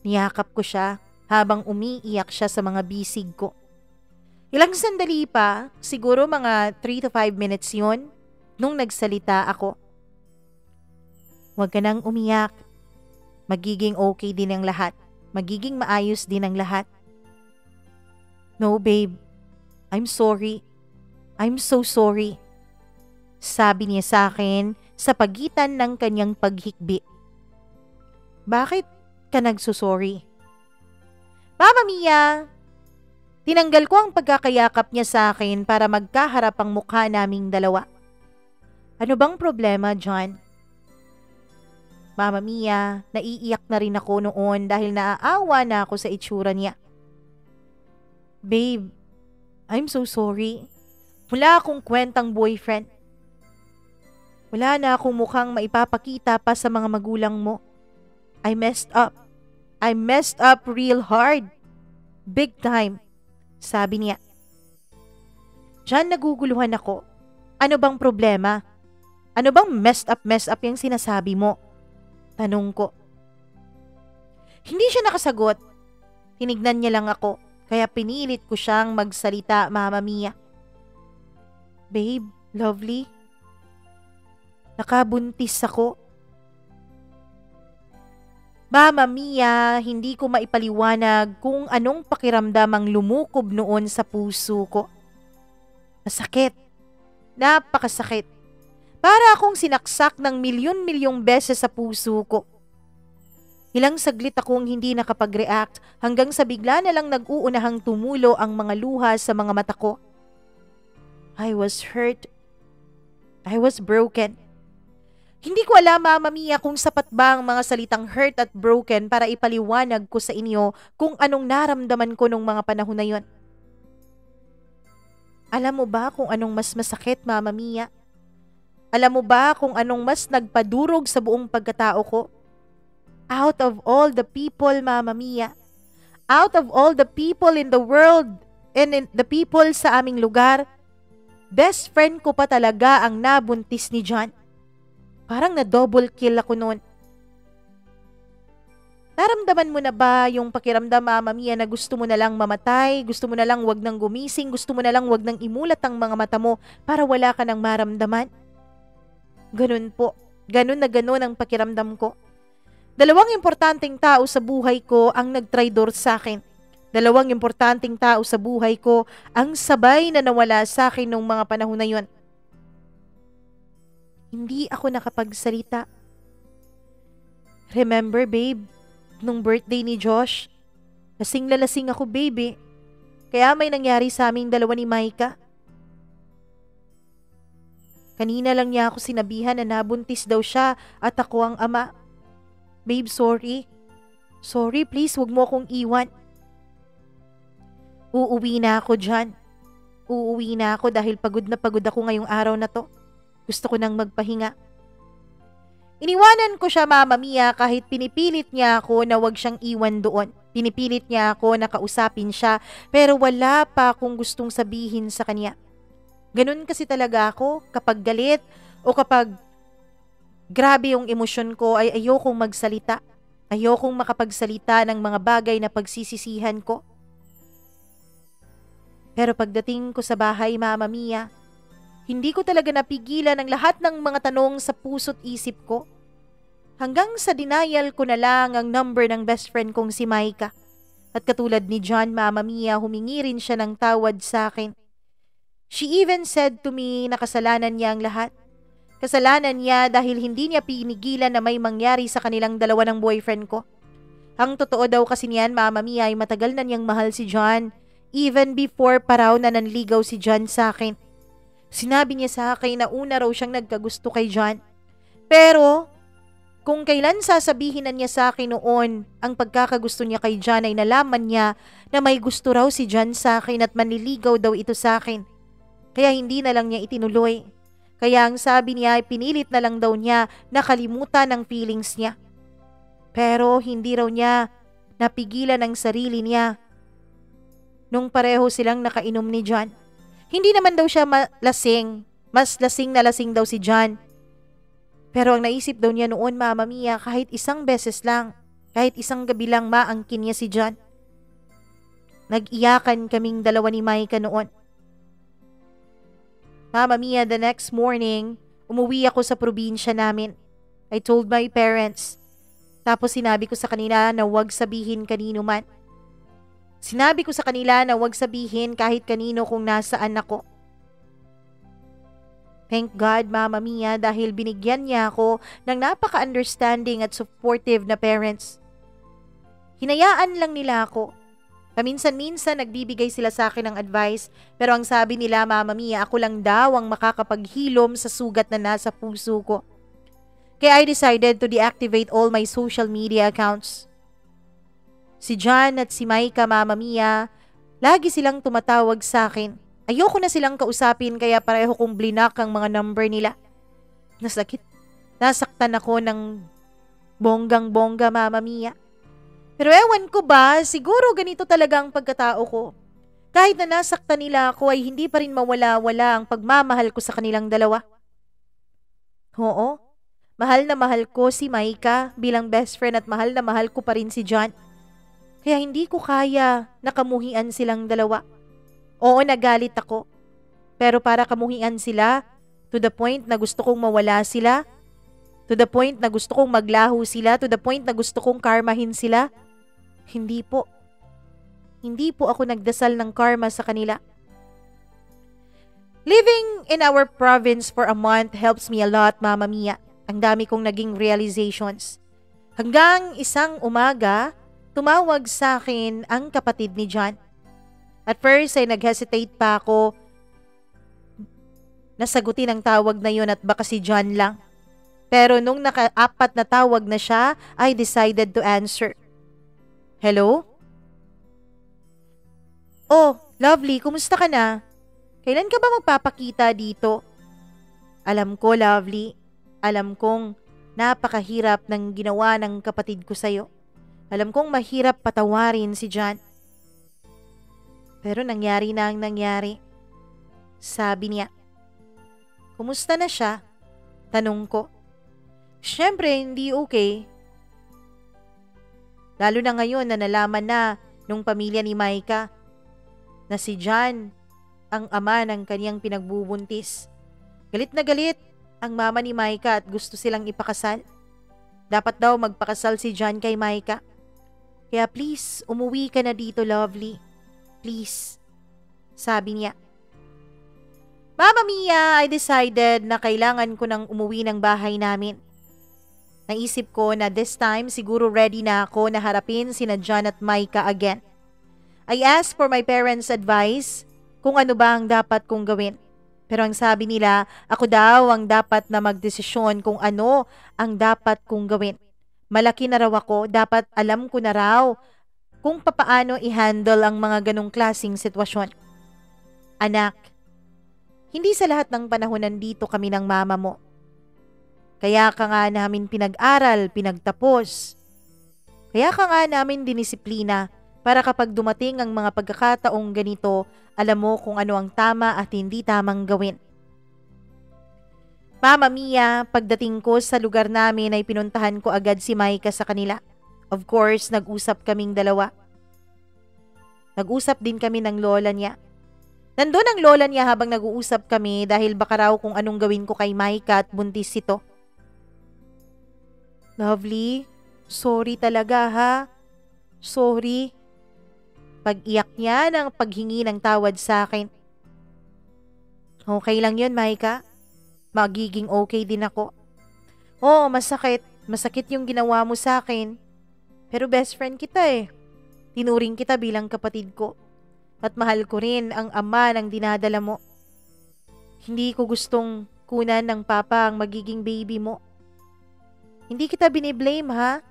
Niyakap ko siya habang umiiyak siya sa mga bisig ko. Ilang sandali pa, siguro mga 3 to 5 minutes yun, nung nagsalita ako. Huwag ka nang umiyak. Magiging okay din ang lahat. Magiging maayos din ang lahat. No, babe. I'm sorry. I'm so sorry. Sabi niya sa akin sa pagitan ng kanyang paghikbi. Bakit ka nagsusorry? Mama Mia, tinanggal ko ang pagkakayakap niya sa akin para magkaharap ang mukha naming dalawa. Ano bang problema, John? Mama Mia, naiiyak na rin ako noon dahil naaawa na ako sa itsura niya. Babe, I'm so sorry. Wala akong kwentang boyfriend. Wala na akong mukhang maipapakita pa sa mga magulang mo. I messed up. I messed up real hard. Big time. Sabi niya. John, naguguluhan ako. Ano bang problema? Ano bang messed up yung sinasabi mo? Tanong ko. Hindi siya nakasagot. Tinignan niya lang ako, kaya pinilit ko siyang magsalita, Mama Mia. Babe, lovely. Nakabuntis ako. Mama Mia, hindi ko maipaliwanag kung anong pakiramdam ang lumukob noon sa puso ko. Masakit. Napakasakit. Para akong sinaksak ng milyon-milyong beses sa puso ko. Ilang saglit akong hindi nakapag-react hanggang sa bigla na lang nag-uunahang tumulo ang mga luha sa mga mata ko. I was hurt. I was broken. Hindi ko alam, Mama Mia, kung sapat ba ang mga salitang hurt at broken para ipaliwanag ko sa inyo kung anong naramdaman ko nung mga panahon na yon. Alam mo ba kung anong mas masakit, Mama Mia? Alam mo ba kung anong mas nagpadurog sa buong pagkatao ko? Out of all the people, Mama Mia, out of all the people in the world and in the people sa aming lugar, best friend ko pa talaga ang nabuntis ni John. Parang na-double kill ako noon. Naramdaman mo na ba yung pakiramdam, Mama Mia, na gusto mo na lang mamatay, gusto mo na lang wag nang gumising, gusto mo na lang wag nang imulat ang mga mata mo para wala ka nang maramdaman? Ganun po. Ganun na ganun ang pakiramdam ko. Dalawang importanteng tao sa buhay ko ang nagtraidor sa akin. Dalawang importanteng tao sa buhay ko ang sabay na nawala sa akin nung mga panahon na yon. Hindi ako nakapagsalita. Remember, babe, nung birthday ni Josh, lasing ako, baby. Kaya may nangyari sa aming dalawa ni Maika. Kanina lang niya ako sinabihan na nabuntis daw siya at ako ang ama. Babe, sorry. Sorry, please, wag mo akong iwan. Uuwi na ako dyan. Uuwi na ako dahil pagod na pagod ako ngayong araw na to. Gusto ko nang magpahinga. Iniwanan ko siya, Mama Mia, kahit pinipilit niya ako na wag siyang iwan doon. Pinipilit niya ako na kausapin siya, pero wala pa akong gustong sabihin sa kanya. Ganun kasi talaga ako kapag galit o kapag grabe yung emosyon ko ay ayokong magsalita. Ayokong makapagsalita ng mga bagay na pagsisisihan ko. Pero pagdating ko sa bahay, Mama Mia, hindi ko talaga napigilan ang lahat ng mga tanong sa puso't isip ko. Hanggang sa denial ko na lang ang number ng best friend kong si Maika. At katulad ni John, Mama Mia, humingi rin siya ng tawad sa akin. She even said to me na kasalanan niya ang lahat. Kasalanan niya dahil hindi niya pinigilan na may mangyari sa kanilang dalawa ng boyfriend ko. Ang totoo daw kasi niyan, Mama Mia, ay matagal na niyang mahal si John. Even before pa raw na nanligaw si John sa akin. Sinabi niya sa akin na una raw siyang nagkagusto kay John. Pero kung kailan sasabihin na niya sa akin noon ang pagkakagusto niya kay John ay nalaman niya na may gusto raw si John sa akin at manliligaw daw ito sa akin. Kaya hindi na lang niya itinuloy. Kaya ang sabi niya ay pinilit na lang daw niya nakalimutan ang feelings niya. Pero hindi raw niya napigilan ang sarili niya nung pareho silang nakainom ni John. Hindi naman daw siya lasing. Mas lasing na lasing daw si John. Pero ang naisip daw niya noon, Mama Mia, kahit isang beses lang, kahit isang gabi lang maangkin niya si John. Nag-iyakan kaming dalawa ni Maika noon. Mama Mia, the next morning, umuwi ako sa probinsya namin. I told my parents. Tapos sinabi ko sa kanila na huwag sabihin kanino man. Sinabi ko sa kanila na huwag sabihin kahit kanino kung nasaan ako. Thank God, Mama Mia, dahil binigyan niya ako ng napaka-understanding at supportive na parents. Hinayaan lang nila ako. Paminsan-minsan nagbibigay sila sa akin ng advice, pero ang sabi nila, Mama Mia, ako lang daw ang makakapaghilom sa sugat na nasa puso ko. Kaya I decided to deactivate all my social media accounts. Si John at si Maika, Mama Mia, lagi silang tumatawag sa akin. Ayoko na silang kausapin kaya pareho kong blinak ang mga number nila. Nasaktan ako ng bonggang-bongga, Mama Mia. Pero ewan ko ba, siguro ganito talaga ang pagkatao ko. Kahit na nasaktan nila ako ay hindi pa rin mawala-wala ang pagmamahal ko sa kanilang dalawa. Oo, mahal na mahal ko si Maika bilang best friend at mahal na mahal ko pa rin si John. Kaya hindi ko kaya na kamuhian silang dalawa. Oo, nagalit ako. Pero para kamuhian sila, to the point na gusto kong mawala sila, to the point na gusto kong maglaho sila, to the point na gusto kong karmahin sila, hindi po. Hindi po ako nagdasal ng karma sa kanila. Living in our province for a month helps me a lot, Mama Mia. Ang dami kong naging realizations. Hanggang isang umaga, tumawag sa akin ang kapatid ni John. At first ay nag-hesitate pa ako na sagutin ang tawag na yun at baka si John lang. Pero nung naka-apat na tawag na siya, I decided to answer. Hello? Oh, Lovely, kumusta ka na? Kailan ka ba magpapakita dito? Alam ko, Lovely. Alam kong napakahirap ng ginawa ng kapatid ko sa'yo. Alam kong mahirap patawarin si John. Pero nangyari na ang nangyari. Sabi niya. Kumusta na siya? Tanong ko. Siyempre, hindi okay. Lalo na ngayon na nalaman na nung pamilya ni Micah na si John ang ama ng kanyang pinagbubuntis. Galit na galit ang mama ni Micah at gusto silang ipakasal. Dapat daw magpakasal si John kay Micah. Kaya please, umuwi ka na dito, Lovely. Please. Sabi niya. Mama Mia, I decided na kailangan ko nang umuwi ng bahay namin. Naisip ko na this time siguro ready na ako na harapin sina John at Micah again. I asked for my parents' advice kung ano ba ang dapat kong gawin. Pero ang sabi nila, ako daw ang dapat na magdesisyon kung ano ang dapat kong gawin. Malaki na raw ako, dapat alam ko na raw kung papaano i-handle ang mga ganong klaseng sitwasyon. Anak, hindi sa lahat ng panahon nandito kami ng mama mo. Kaya ka nga namin pinag-aral, pinagtapos. Kaya ka nga namin dinisiplina para kapag dumating ang mga pagkakataong ganito, alam mo kung ano ang tama at hindi tamang gawin. Mama Mia, pagdating ko sa lugar namin ay pinuntahan ko agad si Micah sa kanila. Of course, nag-usap kaming dalawa. Nag-usap din kami ng lola niya. Nandun ang lola niya habang nag-uusap kami dahil baka raw kung anong gawin ko kay Micah at buntis ito. Lovely, sorry talaga ha. Sorry. Pag-iyak niya ng paghingi ng tawad sa akin. Okay lang yun, Micah. Magiging okay din ako. Oo, masakit. Masakit yung ginawa mo sa akin. Pero best friend kita eh. Tinuring kita bilang kapatid ko. At mahal ko rin ang ama ng dinadala mo. Hindi ko gustong kunan ng papa ang magiging baby mo. Hindi kita biniblame ha.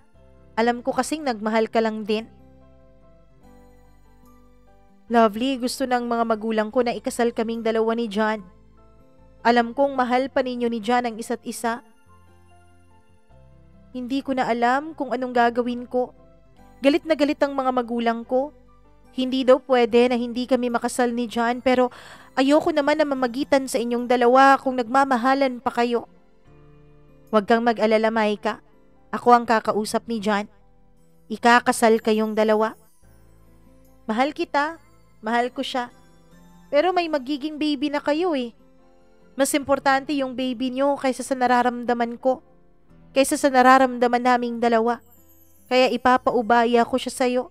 Alam ko kasing nagmahal ka lang din. Lovely, gusto ng mga magulang ko na ikasal kaming dalawa ni John. Alam kong mahal pa ninyo ni John ang isa't isa. Hindi ko na alam kung anong gagawin ko. Galit na galit ang mga magulang ko. Hindi daw pwede na hindi kami makasal ni John pero ayoko naman na mamagitan sa inyong dalawa kung nagmamahalan pa kayo. Huwag kang mag-alala, Micah. Ako ang kakausap ni John. Ikakasal kayong dalawa. Mahal kita. Mahal ko siya. Pero may magiging baby na kayo eh. Mas importante yung baby nyo kaysa sa nararamdaman ko. Kaysa sa nararamdaman naming dalawa. Kaya ipapaubaya ko siya sa'yo.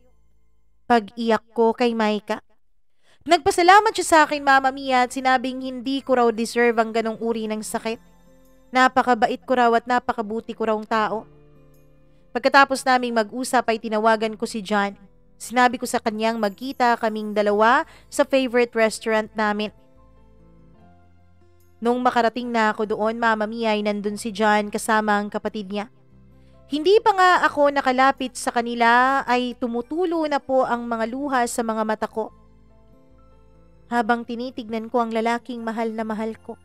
Pag-iyak ko kay Micah. Nagpasalamat siya sa akin, Mama Mia, at sinabing hindi ko raw deserve ang ganong uri ng sakit. Napakabait ko raw at napakabuti ko raw tao. Pagkatapos naming mag-usap ay tinawagan ko si John. Sinabi ko sa kanyang magkita kaming dalawa sa favorite restaurant namin. Nung makarating na ako doon, Mama Mia, ay nandun si John kasama ang kapatid niya. Hindi pa nga ako nakalapit sa kanila ay tumutulo na po ang mga luha sa mga mata ko. Habang tinitignan ko ang lalaking mahal na mahal ko.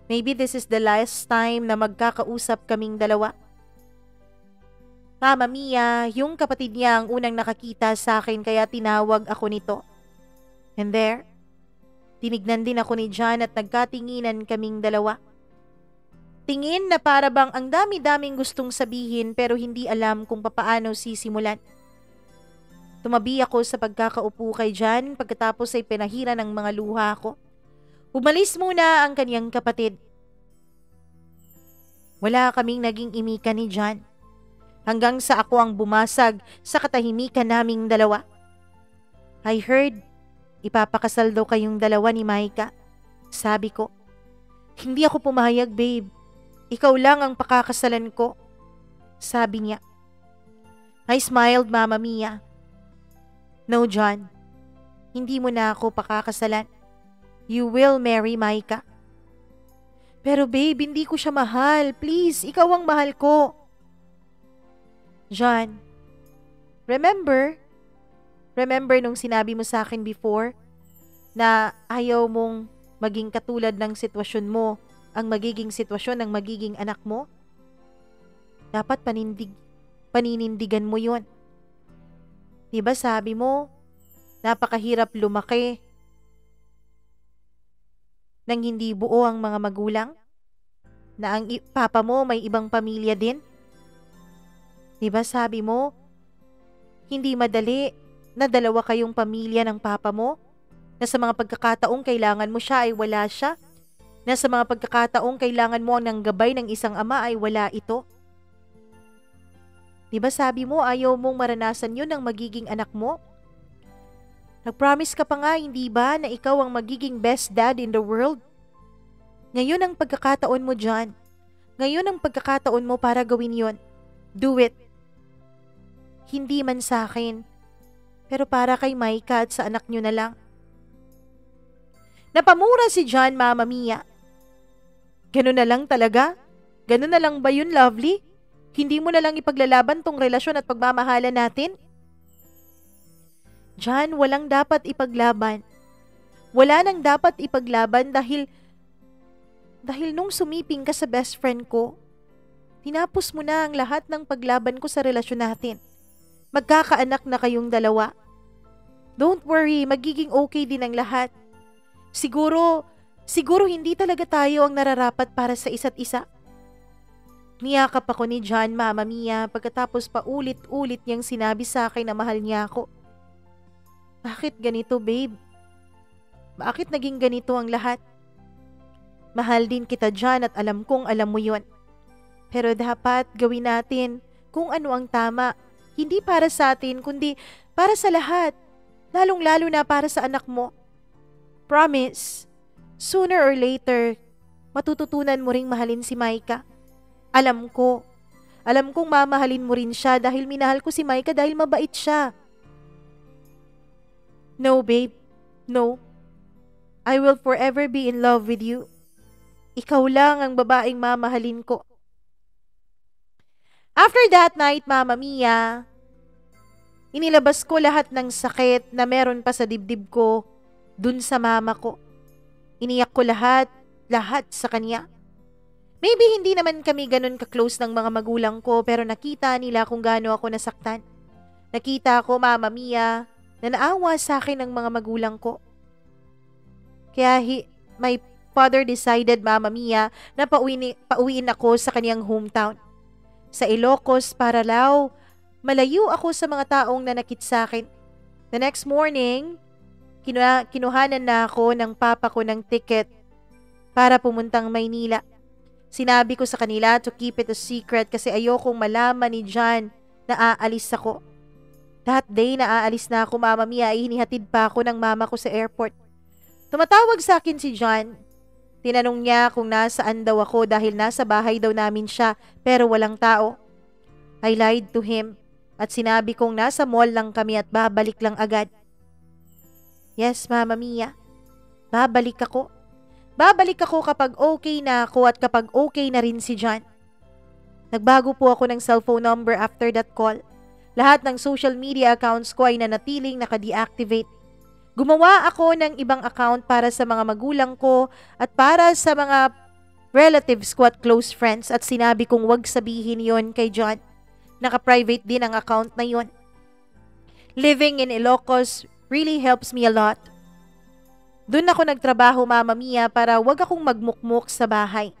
Maybe this is the last time na magkakausap kaming dalawa. Mama Mia, yung kapatid niya ang unang nakakita sa akin kaya tinawag ako nito. And there, tinignan din ako ni John at nagkatinginan kaming dalawa. Tingin na para bang ang dami-daming gustong sabihin pero hindi alam kung papaano sisimulan. Tumabi ako sa pagkakaupo kay John pagkatapos ay pinahira ng mga luha ko. Umalis muna ang kanyang kapatid. Wala kaming naging imika ni John. Hanggang sa ako ang bumasag sa katahimikan naming dalawa. I heard, ipapakasal daw kayong dalawa ni Micah. Sabi ko, hindi ako pumayag, babe. Ikaw lang ang pakakasalan ko. Sabi niya. I smiled, Mama Mia. No, John. Hindi mo na ako pakakasalan. You will marry Micah. Pero babe, hindi ko siya mahal. Please, ikaw ang mahal ko. John, remember nung sinabi mo sa akin before na ayaw mong maging katulad ng sitwasyon mo ang magiging sitwasyon ng magiging anak mo? Dapat paninindigan mo yun. Diba sabi mo, napakahirap lumaki nang hindi buo ang mga magulang? Na ang papa mo may ibang pamilya din? Diba sabi mo, hindi madali na dalawa kayong pamilya ng papa mo? Na sa mga pagkakataong kailangan mo siya ay wala siya? Na sa mga pagkakataong kailangan mo ng gabay ng isang ama ay wala ito? Diba sabi mo ayaw mong maranasan yun ng magiging anak mo? Nag-promise ka pa nga, hindi ba, na ikaw ang magiging best dad in the world? Ngayon ang pagkakataon mo, John. Ngayon ang pagkakataon mo para gawin yon. Do it. Hindi man sa akin, pero para kay Micah at sa anak niyo na lang. Napamura si John, Mama Mia. Ganun na lang talaga? Ganun na lang ba yun, Lovely? Hindi mo na lang ipaglalaban tong relasyon at pagmamahalan natin? John, walang dapat ipaglaban. Wala nang dapat ipaglaban dahil nung sumiping ka sa best friend ko, tinapos mo na ang lahat ng paglaban ko sa relasyon natin. Magkakaanak na kayong dalawa. Don't worry, magiging okay din ang lahat. Siguro hindi talaga tayo ang nararapat para sa isa't isa. Niyakap ako ni John, Mama Mia, pagkatapos pa ulit-ulit niyang sinabi sa akin na mahal niya ako. Bakit ganito, babe? Bakit naging ganito ang lahat? Mahal din kita, John, at alam kong alam mo yon. Pero dapat gawin natin kung ano ang tama. Hindi para sa atin, kundi para sa lahat. Lalong-lalo na para sa anak mo. Promise, sooner or later, matututunan mo ring mahalin si Micah. Alam kong mamahalin mo rin siya dahil minahal ko si Micah dahil mabait siya. No, babe. No. I will forever be in love with you. Ikaw lang ang babaeng mamahalin ko. After that night, Mama Mia, inilabas ko lahat ng sakit na meron pa sa dibdib ko dun sa mama ko. Iniyak ko lahat sa kanya. Maybe hindi naman kami ganun ka-close ng mga magulang ko pero nakita nila kung gaano ako nasaktan. Nakita ko, Mama Mia, na naawa sa akin ng mga magulang ko. Kaya my father decided, Mama Mia, na pauwiin ako sa kaniyang hometown. Sa Ilocos para malayo ako sa mga taong nanakit sa akin. The next morning, kinuhanan na ako ng papa ko ng ticket para pumuntang Maynila. Sinabi ko sa kanila to keep it a secret kasi ayokong malaman ni John na aalis ako. That day na aalis na ako, Mama Mia, ay hinihatid pa ako ng mama ko sa airport. Tumatawag sa akin si John. Tinanong niya kung nasaan daw ako dahil nasa bahay daw namin siya pero walang tao. I lied to him at sinabi kong nasa mall lang kami at babalik lang agad. Yes, Mama Mia, babalik ako. Babalik ako kapag okay na ako at kapag okay na rin si John. Nagbago po ako ng cellphone number after that call. Lahat ng social media accounts ko ay nanatiling naka-deactivate. Gumawa ako ng ibang account para sa mga magulang ko at para sa mga relatives ko at close friends at sinabi kong wag sabihin yon kay John. Naka-private din ang account na yon. Living in Ilocos really helps me a lot. Doon ako nagtrabaho, Mama Mia, para wag akong magmukmuk sa bahay.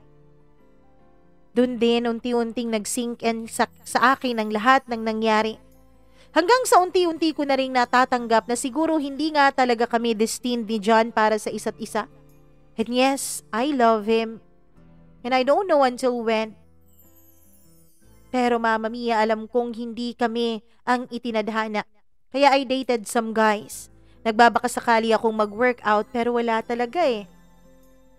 Doon din unti-unting nag-sink in sa akin ang lahat ng nangyari. Hanggang sa unti-unti ko na rin natatanggap na siguro hindi nga talaga kami destined ni John para sa isa't isa. And yes, I love him. And I don't know until when. Pero Mama Mia, alam kong hindi kami ang itinadhana. Kaya I dated some guys. Nagbabakasakali akong mag-workout pero wala talaga eh.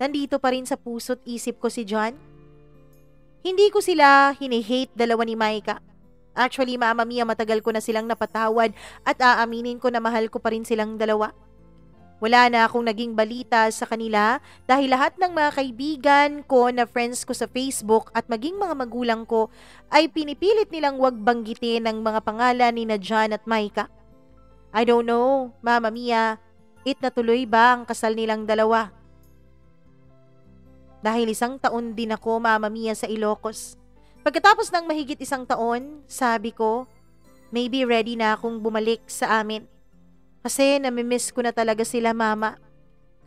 nandito pa rin sa puso't isip ko si John. Hindi ko sila hinihate dalawa ni Micah. Actually, Mama Mia, matagal ko na silang napatawad at aaminin ko na mahal ko pa rin silang dalawa. Wala na akong naging balita sa kanila dahil lahat ng mga kaibigan ko na friends ko sa Facebook at maging mga magulang ko ay pinipilit nilang wag banggitin ang mga pangalan ni na John at Micah. I don't know, Mama Mia, natuloy ba ang kasal nilang dalawa? Dahil 1 taon din ako, Mama Mia, sa Ilocos. Pagkatapos ng mahigit 1 taon, sabi ko, maybe ready na akong bumalik sa amin. Kasi namimiss ko na talaga sila, Mama.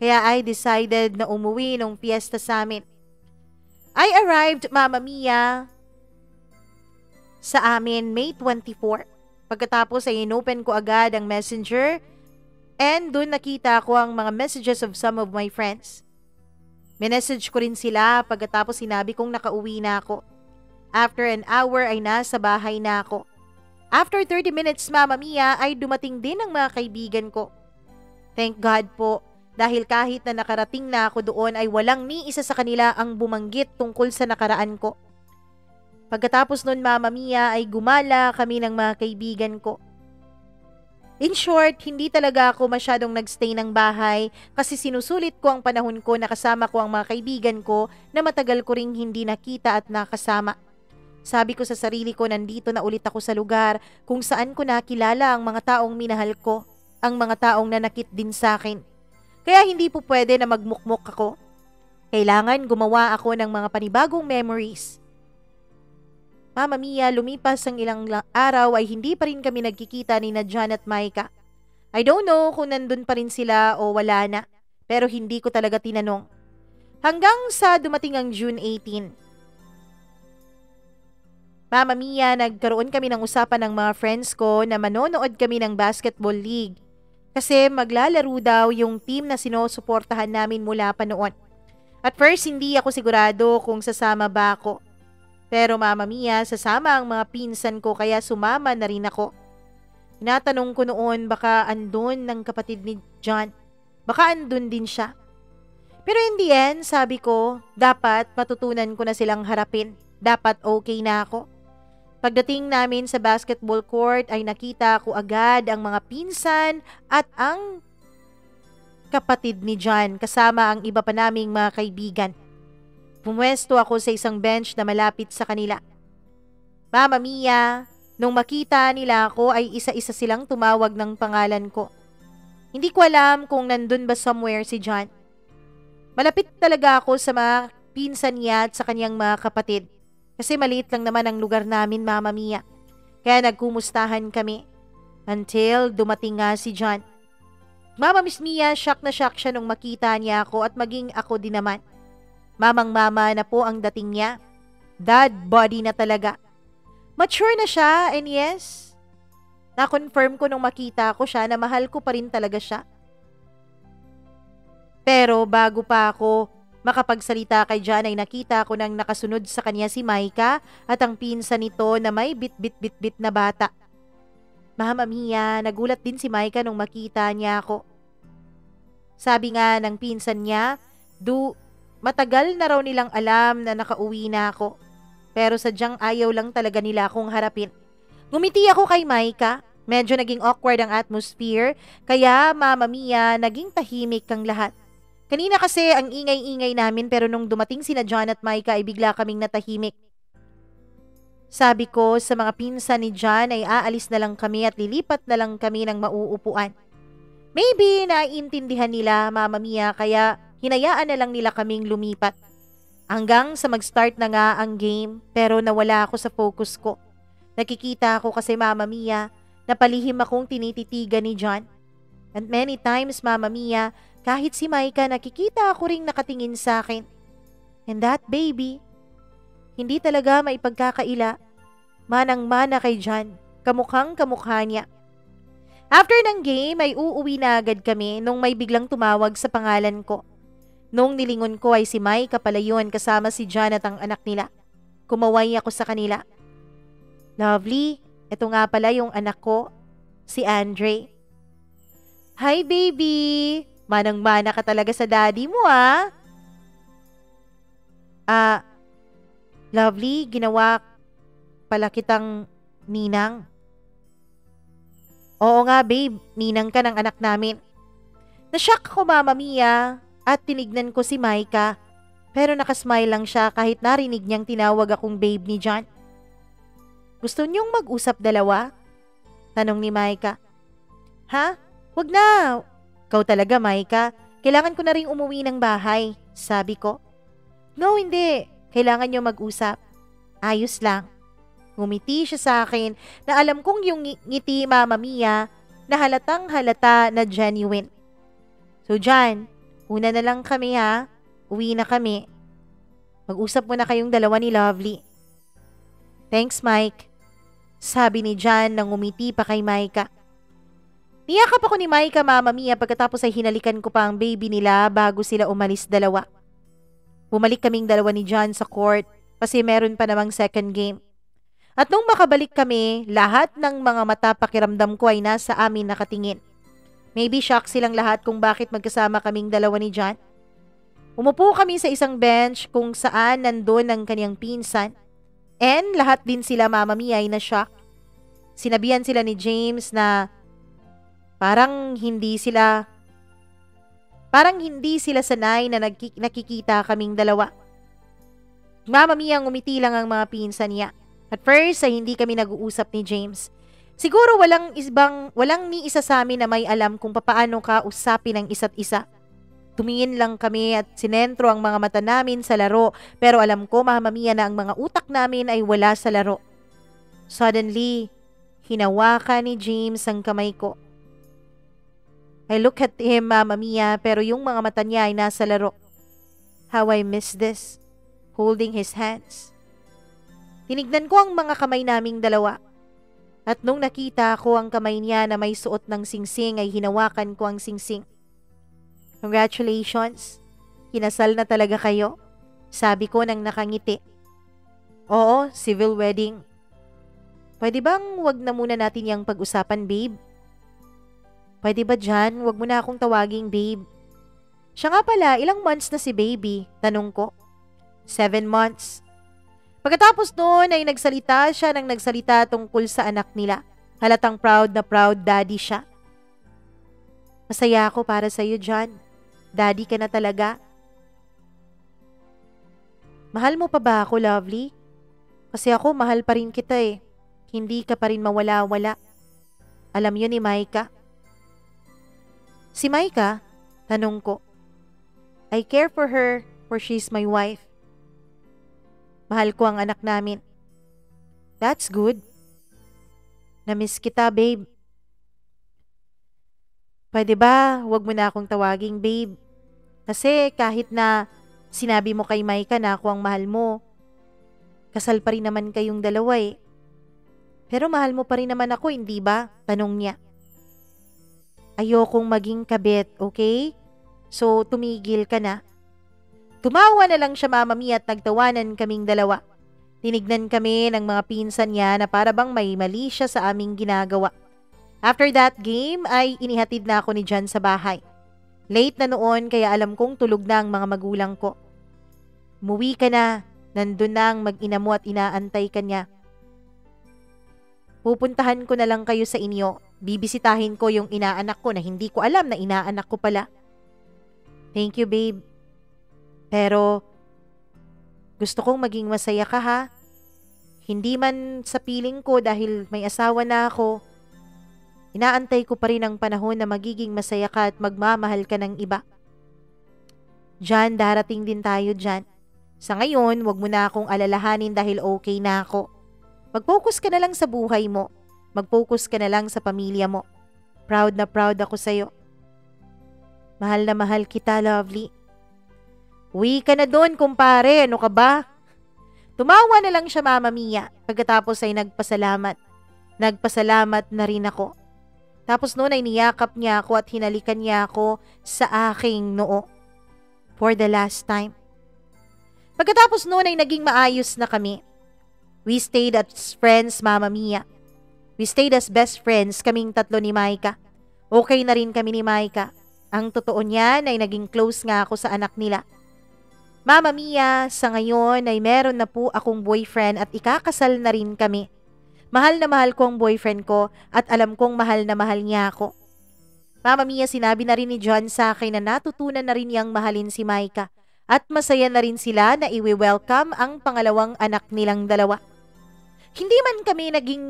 Kaya I decided na umuwi nung fiesta sa amin. I arrived, Mama Mia, sa amin May 24. Pagkatapos ay inopen ko agad ang messenger and doon nakita ko ang mga messages of some of my friends. Minessage ko rin sila pagkatapos sinabi kong nakauwi na ako. After an hour ay nasa bahay na ako. After 30 minutes, Mama Mia, ay dumating din ang mga kaibigan ko. Thank God po, dahil kahit na nakarating na ako doon ay walang ni isa sa kanila ang bumanggit tungkol sa nakaraan ko. Pagkatapos nun, Mama Mia, ay gumala kami ng mga kaibigan ko. In short, hindi talaga ako masyadong nagstay ng bahay kasi sinusulit ko ang panahon ko na kasama ko ang mga kaibigan ko na matagal ko ring hindi nakita at nakasama. Sabi ko sa sarili ko, nandito na ulit ako sa lugar kung saan ko nakilala ang mga taong minahal ko, ang mga taong nanakit din sa akin. Kaya hindi po pwede na magmukmok ako. Kailangan gumawa ako ng mga panibagong memories. Mama Mia, lumipas ang ilang araw ay hindi pa rin kami nagkikita ni na John at Micah. I don't know kung nandun pa rin sila o wala na, pero hindi ko talaga tinanong. Hanggang sa dumating ang June 18. Mama Mia, nagkaroon kami ng usapan ng mga friends ko na manonood kami ng basketball league. Kasi maglalaro daw yung team na sinusuportahan namin mula pa noon. At first, hindi ako sigurado kung sasama ba ako. Pero Mama Mia, sasama ang mga pinsan ko kaya sumama na rin ako. Tinatanong ko noon baka andun ng kapatid ni John. Baka andun din siya. Pero in the end, sabi ko, dapat matutunan ko na silang harapin. Dapat okay na ako. Pagdating namin sa basketball court ay nakita ko agad ang mga pinsan at ang kapatid ni John kasama ang iba pa naming mga kaibigan. Pumwesto ako sa isang bench na malapit sa kanila. Mama Mia, nung makita nila ako ay isa-isa silang tumawag ng pangalan ko. Hindi ko alam kung nandun ba somewhere si John. Malapit talaga ako sa mga pinsan niya at sa kanyang mga kapatid. Kasi maliit lang naman ang lugar namin, Mama Mia. Kaya nagkumustahan kami. Until dumating nga si John. Mama Miss Mia, shock na shock siya nung makita niya ako at maging ako din naman. Mamang-mama na po ang dating niya. Dad body na talaga. Mature na siya and yes, na-confirm ko nung makita ko siya na mahal ko pa rin talaga siya. Pero bago pa ako makapagsalita kay John ay nakita ko nang nakasunod sa kanya si Micah at ang pinsan nito na may bit-bit-bit-bit na bata. Mama Mia, nagulat din si Micah nung makita niya ako. Sabi nga ng pinsan niya, matagal na raw nilang alam na nakauwi na ako. Pero sadyang ayaw lang talaga nila akong harapin. Ngumiti ako kay Micah. Medyo naging awkward ang atmosphere, kaya Mama Mia, naging tahimik ang lahat. Kanina kasi ang ingay-ingay namin pero nung dumating sina John at Micah ay bigla kaming natahimik. Sabi ko sa mga pinsan ni John ay aalis na lang kami at lilipat na lang kami ng mauupuan. Maybe naiintindihan nila, Mama Mia, kaya hinayaan na lang nila kaming lumipat. Hanggang sa mag-start na nga ang game pero nawala ako sa focus ko. Nakikita ako kasi Mama Mia, napalihim akong tinititigan ni John. And many times, Mama Mia, kahit si Micah nakikita ako ring nakatingin sa akin. And that baby, hindi talaga maipagkakaila. Manang-mana kay John, kamukhang kamukha niya. After ng game ay uuwi na agad kami nung may biglang tumawag sa pangalan ko. Nung nilingon ko ay si Micah pala yun kasama si John at ang anak nila. Kumaway ako sa kanila. Lovely, eto nga pala yung anak ko, si Andre. Hi baby! Manang-mana ka talaga sa daddy mo ah. Ah, Lovely, ginawa pala kitang ninang. Oo nga babe, ninang ka ng anak namin. Nashock ako Mama Mia at tinignan ko si Maika pero nakasmile lang siya kahit narinig niyang tinawag akong babe ni John. Gusto niyong mag-usap dalawa? Tanong ni Maika. Ha? Wag na. Ikaw talaga Maika, kailangan ko na ring umuwi ng bahay, sabi ko. No, hindi. Kailangan niyo mag-usap. Ayos lang. Ngumiti siya sa akin na alam kong yung ngiti Mama Mia na halatang halata na genuine. So John, una na lang kami ha. Uwi na kami. Mag-usap muna kayong dalawa ni Lovely. Thanks Mike. Sabi ni John nang ngumiti pa kay Maika. Niyakap ako ni Maika Mama Mia pagkatapos ay hinalikan ko pa ang baby nila bago sila umalis dalawa. Bumalik kaming dalawa ni John sa court kasi meron pa namang second game. At nung makabalik kami, lahat ng mga mata pakiramdam ko ay nasa amin nakatingin. Maybe shock silang lahat kung bakit magkasama kaming dalawa ni John. Umupo kami sa isang bench kung saan nandun ang kanyang pinsan. And lahat din sila Mama Mia ay na-shock. Sinabihan sila ni James na parang hindi sila sanay na nakikita kaming dalawa. Mama Mia ngumiti lang ang mga pinsan niya. At first ay hindi kami nag-uusap ni James. Siguro walang ni isa sa amin na may alam kung papaano kausapin ang isa't isa. Tumingin lang kami at sinentro ang mga mata namin sa laro pero alam ko Mama Mia na ang mga utak namin ay wala sa laro. Suddenly, hinawakan ni James ang kamay ko. I look at him Mama Mia pero yung mga mata niya ay nasa laro. How I miss this, holding his hands. Tinignan ko ang mga kamay naming dalawa. At nung nakita ko ang kamay niya na may suot ng singsing ay hinawakan ko ang singsing. Congratulations, kinasal na talaga kayo, sabi ko nang nakangiti. Oo, civil wedding. Pwede bang wag na muna natin yung pag-usapan babe? Pwede ba John, wag mo na akong tawaging babe? Siya nga pala, ilang months na si baby? Tanong ko. 7 months. Pagkatapos noon ay nagsalita siya ng nagsalita tungkol sa anak nila. Halatang proud na proud daddy siya. Masaya ako para sa iyo, John. Daddy ka na talaga. Mahal mo pa ba ako, Lovely? Kasi ako mahal pa rin kita eh. Hindi ka pa rin mawala-wala. Alam yun ni Maika. Si Maika? Tanong ko. I care for her for she's my wife. Mahal ko ang anak namin. That's good. Namiss kita, babe. Pwede ba, wag mo na akong tawaging babe? Kasi kahit na sinabi mo kay Maika na ako ang mahal mo, kasal pa rin naman kayong dalawa eh. Pero mahal mo pa rin naman ako, hindi ba? Tanong niya. Ayokong maging kabit, okay? So, tumigil ka na. Tumawa na lang siya Mama Mia at nagtawanan kaming dalawa. Tinignan kami ng mga pinsan niya na para bang may mali siya sa aming ginagawa. After that game ay inihatid na ako ni John sa bahay. Late na noon kaya alam kong tulog na ang mga magulang ko. Umuwi ka na, nandun na ang mag-ina mo at inaantay ka niya. Pupuntahan ko na lang kayo sa inyo. Bibisitahin ko yung inaanak ko na hindi ko alam na inaanak ko pala. Thank you babe. Pero, gusto kong maging masaya ka ha. Hindi man sa piling ko dahil may asawa na ako. Inaantay ko pa rin ang panahon na magiging masaya ka at magmamahal ka ng iba. Jan, darating din tayo dyan. Sa ngayon, wag mo na akong alalahanin dahil okay na ako. Mag-focus ka na lang sa buhay mo. Mag-focus ka na lang sa pamilya mo. Proud na proud ako sa'yo. Mahal na mahal kita, Lovely. Uwi ka na doon, kumpare. Ano ka ba? Tumawa na lang siya, Mama Mia. Pagkatapos ay nagpasalamat. Nagpasalamat na rin ako. Tapos noon ay niyakap niya ako at hinalikan niya ako sa aking noo. For the last time. Pagkatapos noon ay naging maayos na kami. We stayed as friends, Mama Mia. We stayed as best friends kaming tatlo ni Maika. Okay na rin kami ni Maika. Ang totoo niyan ay naging close nga ako sa anak nila. Mama Mia, sa ngayon ay meron na po akong boyfriend at ikakasal na rin kami. Mahal na mahal ko ang boyfriend ko at alam kong mahal na mahal niya ako. Mama Mia, sinabi na rin ni John sa akin na natutunan na rin niyang mahalin si Micah at masaya na rin sila na iwi-welcome ang pangalawang anak nilang dalawa. Hindi man kami naging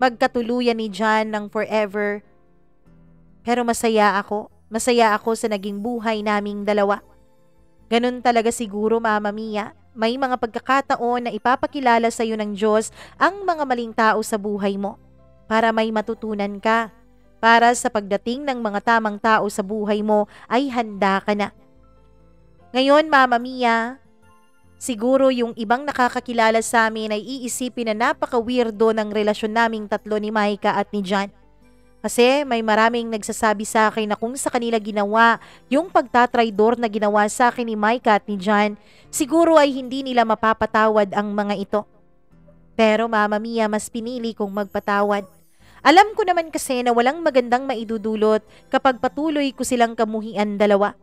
magkatuluyan ni John ng forever, pero masaya ako. Masaya ako sa naging buhay naming dalawa. Ganun talaga siguro, Mama Mia. May mga pagkakataon na ipapakilala sa iyo ng Diyos ang mga maling tao sa buhay mo para may matutunan ka. Para sa pagdating ng mga tamang tao sa buhay mo ay handa ka na. Ngayon, Mama Mia, siguro yung ibang nakakakilala sa amin ay iisipin na napaka-weirdo ng relasyon naming tatlo ni Micah at ni John. Kasi may maraming nagsasabi sa akin na kung sa kanila ginawa yung pagtatraidor na ginawa sa akin ni Micah at ni John, siguro ay hindi nila mapapatawad ang mga ito. Pero Mama Mia, mas pinili kong magpatawad. Alam ko naman kasi na walang magandang maidudulot kapag patuloy ko silang kamuhian dalawa.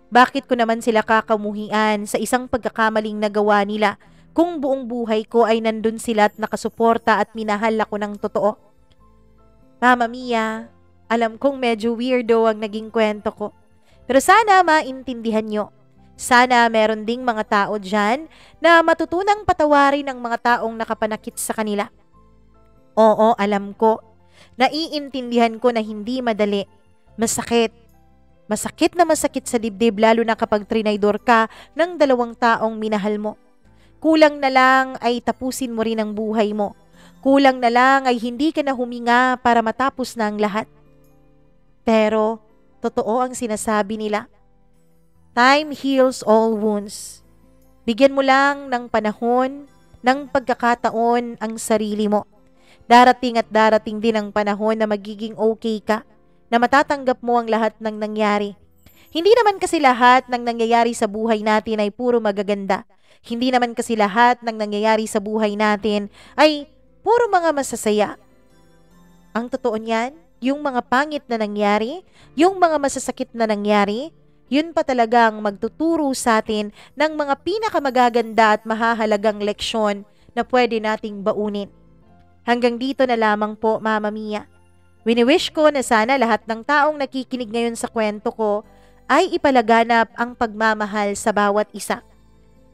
Bakit ko naman sila kakamuhian sa isang pagkakamaling nagawa nila kung buong buhay ko ay nandun sila at nakasuporta at minahal ako ng totoo? Mama Mia, alam kong medyo weirdo ang naging kwento ko. Pero sana maintindihan nyo. Sana meron ding mga tao dyan na matutunang patawarin ang mga taong nakapanakit sa kanila. Oo, alam ko. Naiintindihan ko na hindi madali. Masakit. Masakit na masakit sa dibdib lalo na kapag trinaydor ka ng dalawang taong minahal mo. Kulang na lang ay tapusin mo rin ang buhay mo. Kulang na lang ay hindi ka na huminga para matapos na ang lahat. Pero, totoo ang sinasabi nila. Time heals all wounds. Bigyan mo lang ng panahon, ng pagkakataon ang sarili mo. Darating at darating din ang panahon na magiging okay ka, na matatanggap mo ang lahat ng nangyari. Hindi naman kasi lahat ng nangyayari sa buhay natin ay puro magaganda. Hindi naman kasi lahat ng nangyayari sa buhay natin ay puro mga masasaya. Ang totoo niyan, yung mga pangit na nangyari, yung mga masasakit na nangyari, yun pa talagang magtuturo sa atin ng mga pinakamagaganda at mahahalagang leksyon na pwede nating baunin. Hanggang dito na lamang po, Mama Mia. Wini-wish ko na sana lahat ng taong nakikinig ngayon sa kwento ko ay ipalaganap ang pagmamahal sa bawat isa.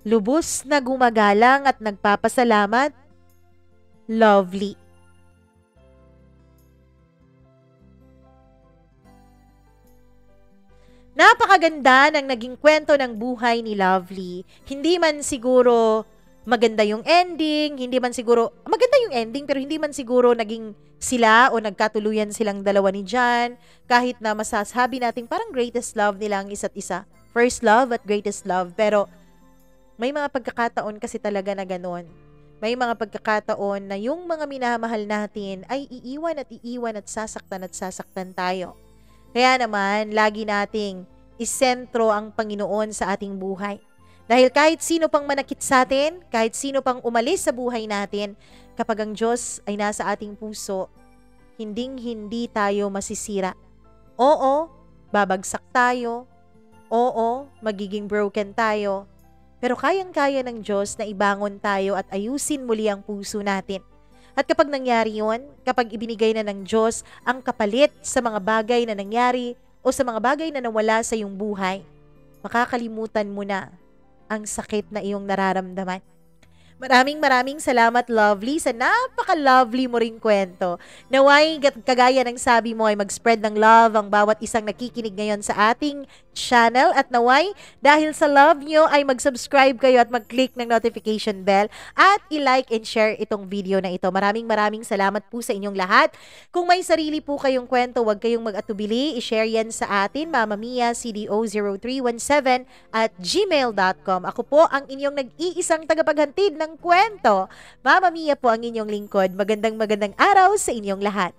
Lubos na gumagalang at nagpapasalamat, Lovely. Napakaganda ng naging kwento ng buhay ni Lovely. Hindi man siguro maganda yung ending, maganda yung ending pero hindi man siguro naging sila o nagkatuluyan silang dalawa ni John, kahit na masasabi natin parang greatest love nila ang isa't isa. First love at greatest love, pero may mga pagkakataon kasi talaga na ganon. May mga pagkakataon na yung mga minamahal natin ay iiwan at sasaktan tayo. Kaya naman, lagi nating isentro ang Panginoon sa ating buhay. Dahil kahit sino pang manakit sa atin, kahit sino pang umalis sa buhay natin, kapag ang Diyos ay nasa ating puso, hinding-hindi tayo masisira. Oo, babagsak tayo. Oo, magiging broken tayo. Pero kayang-kaya ng Diyos na ibangon tayo at ayusin muli ang puso natin. At kapag nangyari yon, kapag ibinigay na ng Diyos ang kapalit sa mga bagay na nangyari o sa mga bagay na nawala sa iyong buhay, makakalimutan mo na ang sakit na iyong nararamdaman. Maraming salamat, Lovely, sa napaka-lovely mo ring kwento. Naway, kagaya ng sabi mo ay mag-spread ng love ang bawat isang nakikinig ngayon sa ating channel. At naway, dahil sa love nyo ay mag-subscribe kayo at mag-click ng notification bell at i-like and share itong video na ito. Maraming salamat po sa inyong lahat. Kung may sarili po kayong kwento, huwag kayong mag-atubili. I-share yan sa atin, mamamia.cdo0317@gmail.com. Ako po ang inyong nag-iisang tagapaghantid ng kwento. Mama Mia po ang inyong lingkod. Magandang araw sa inyong lahat.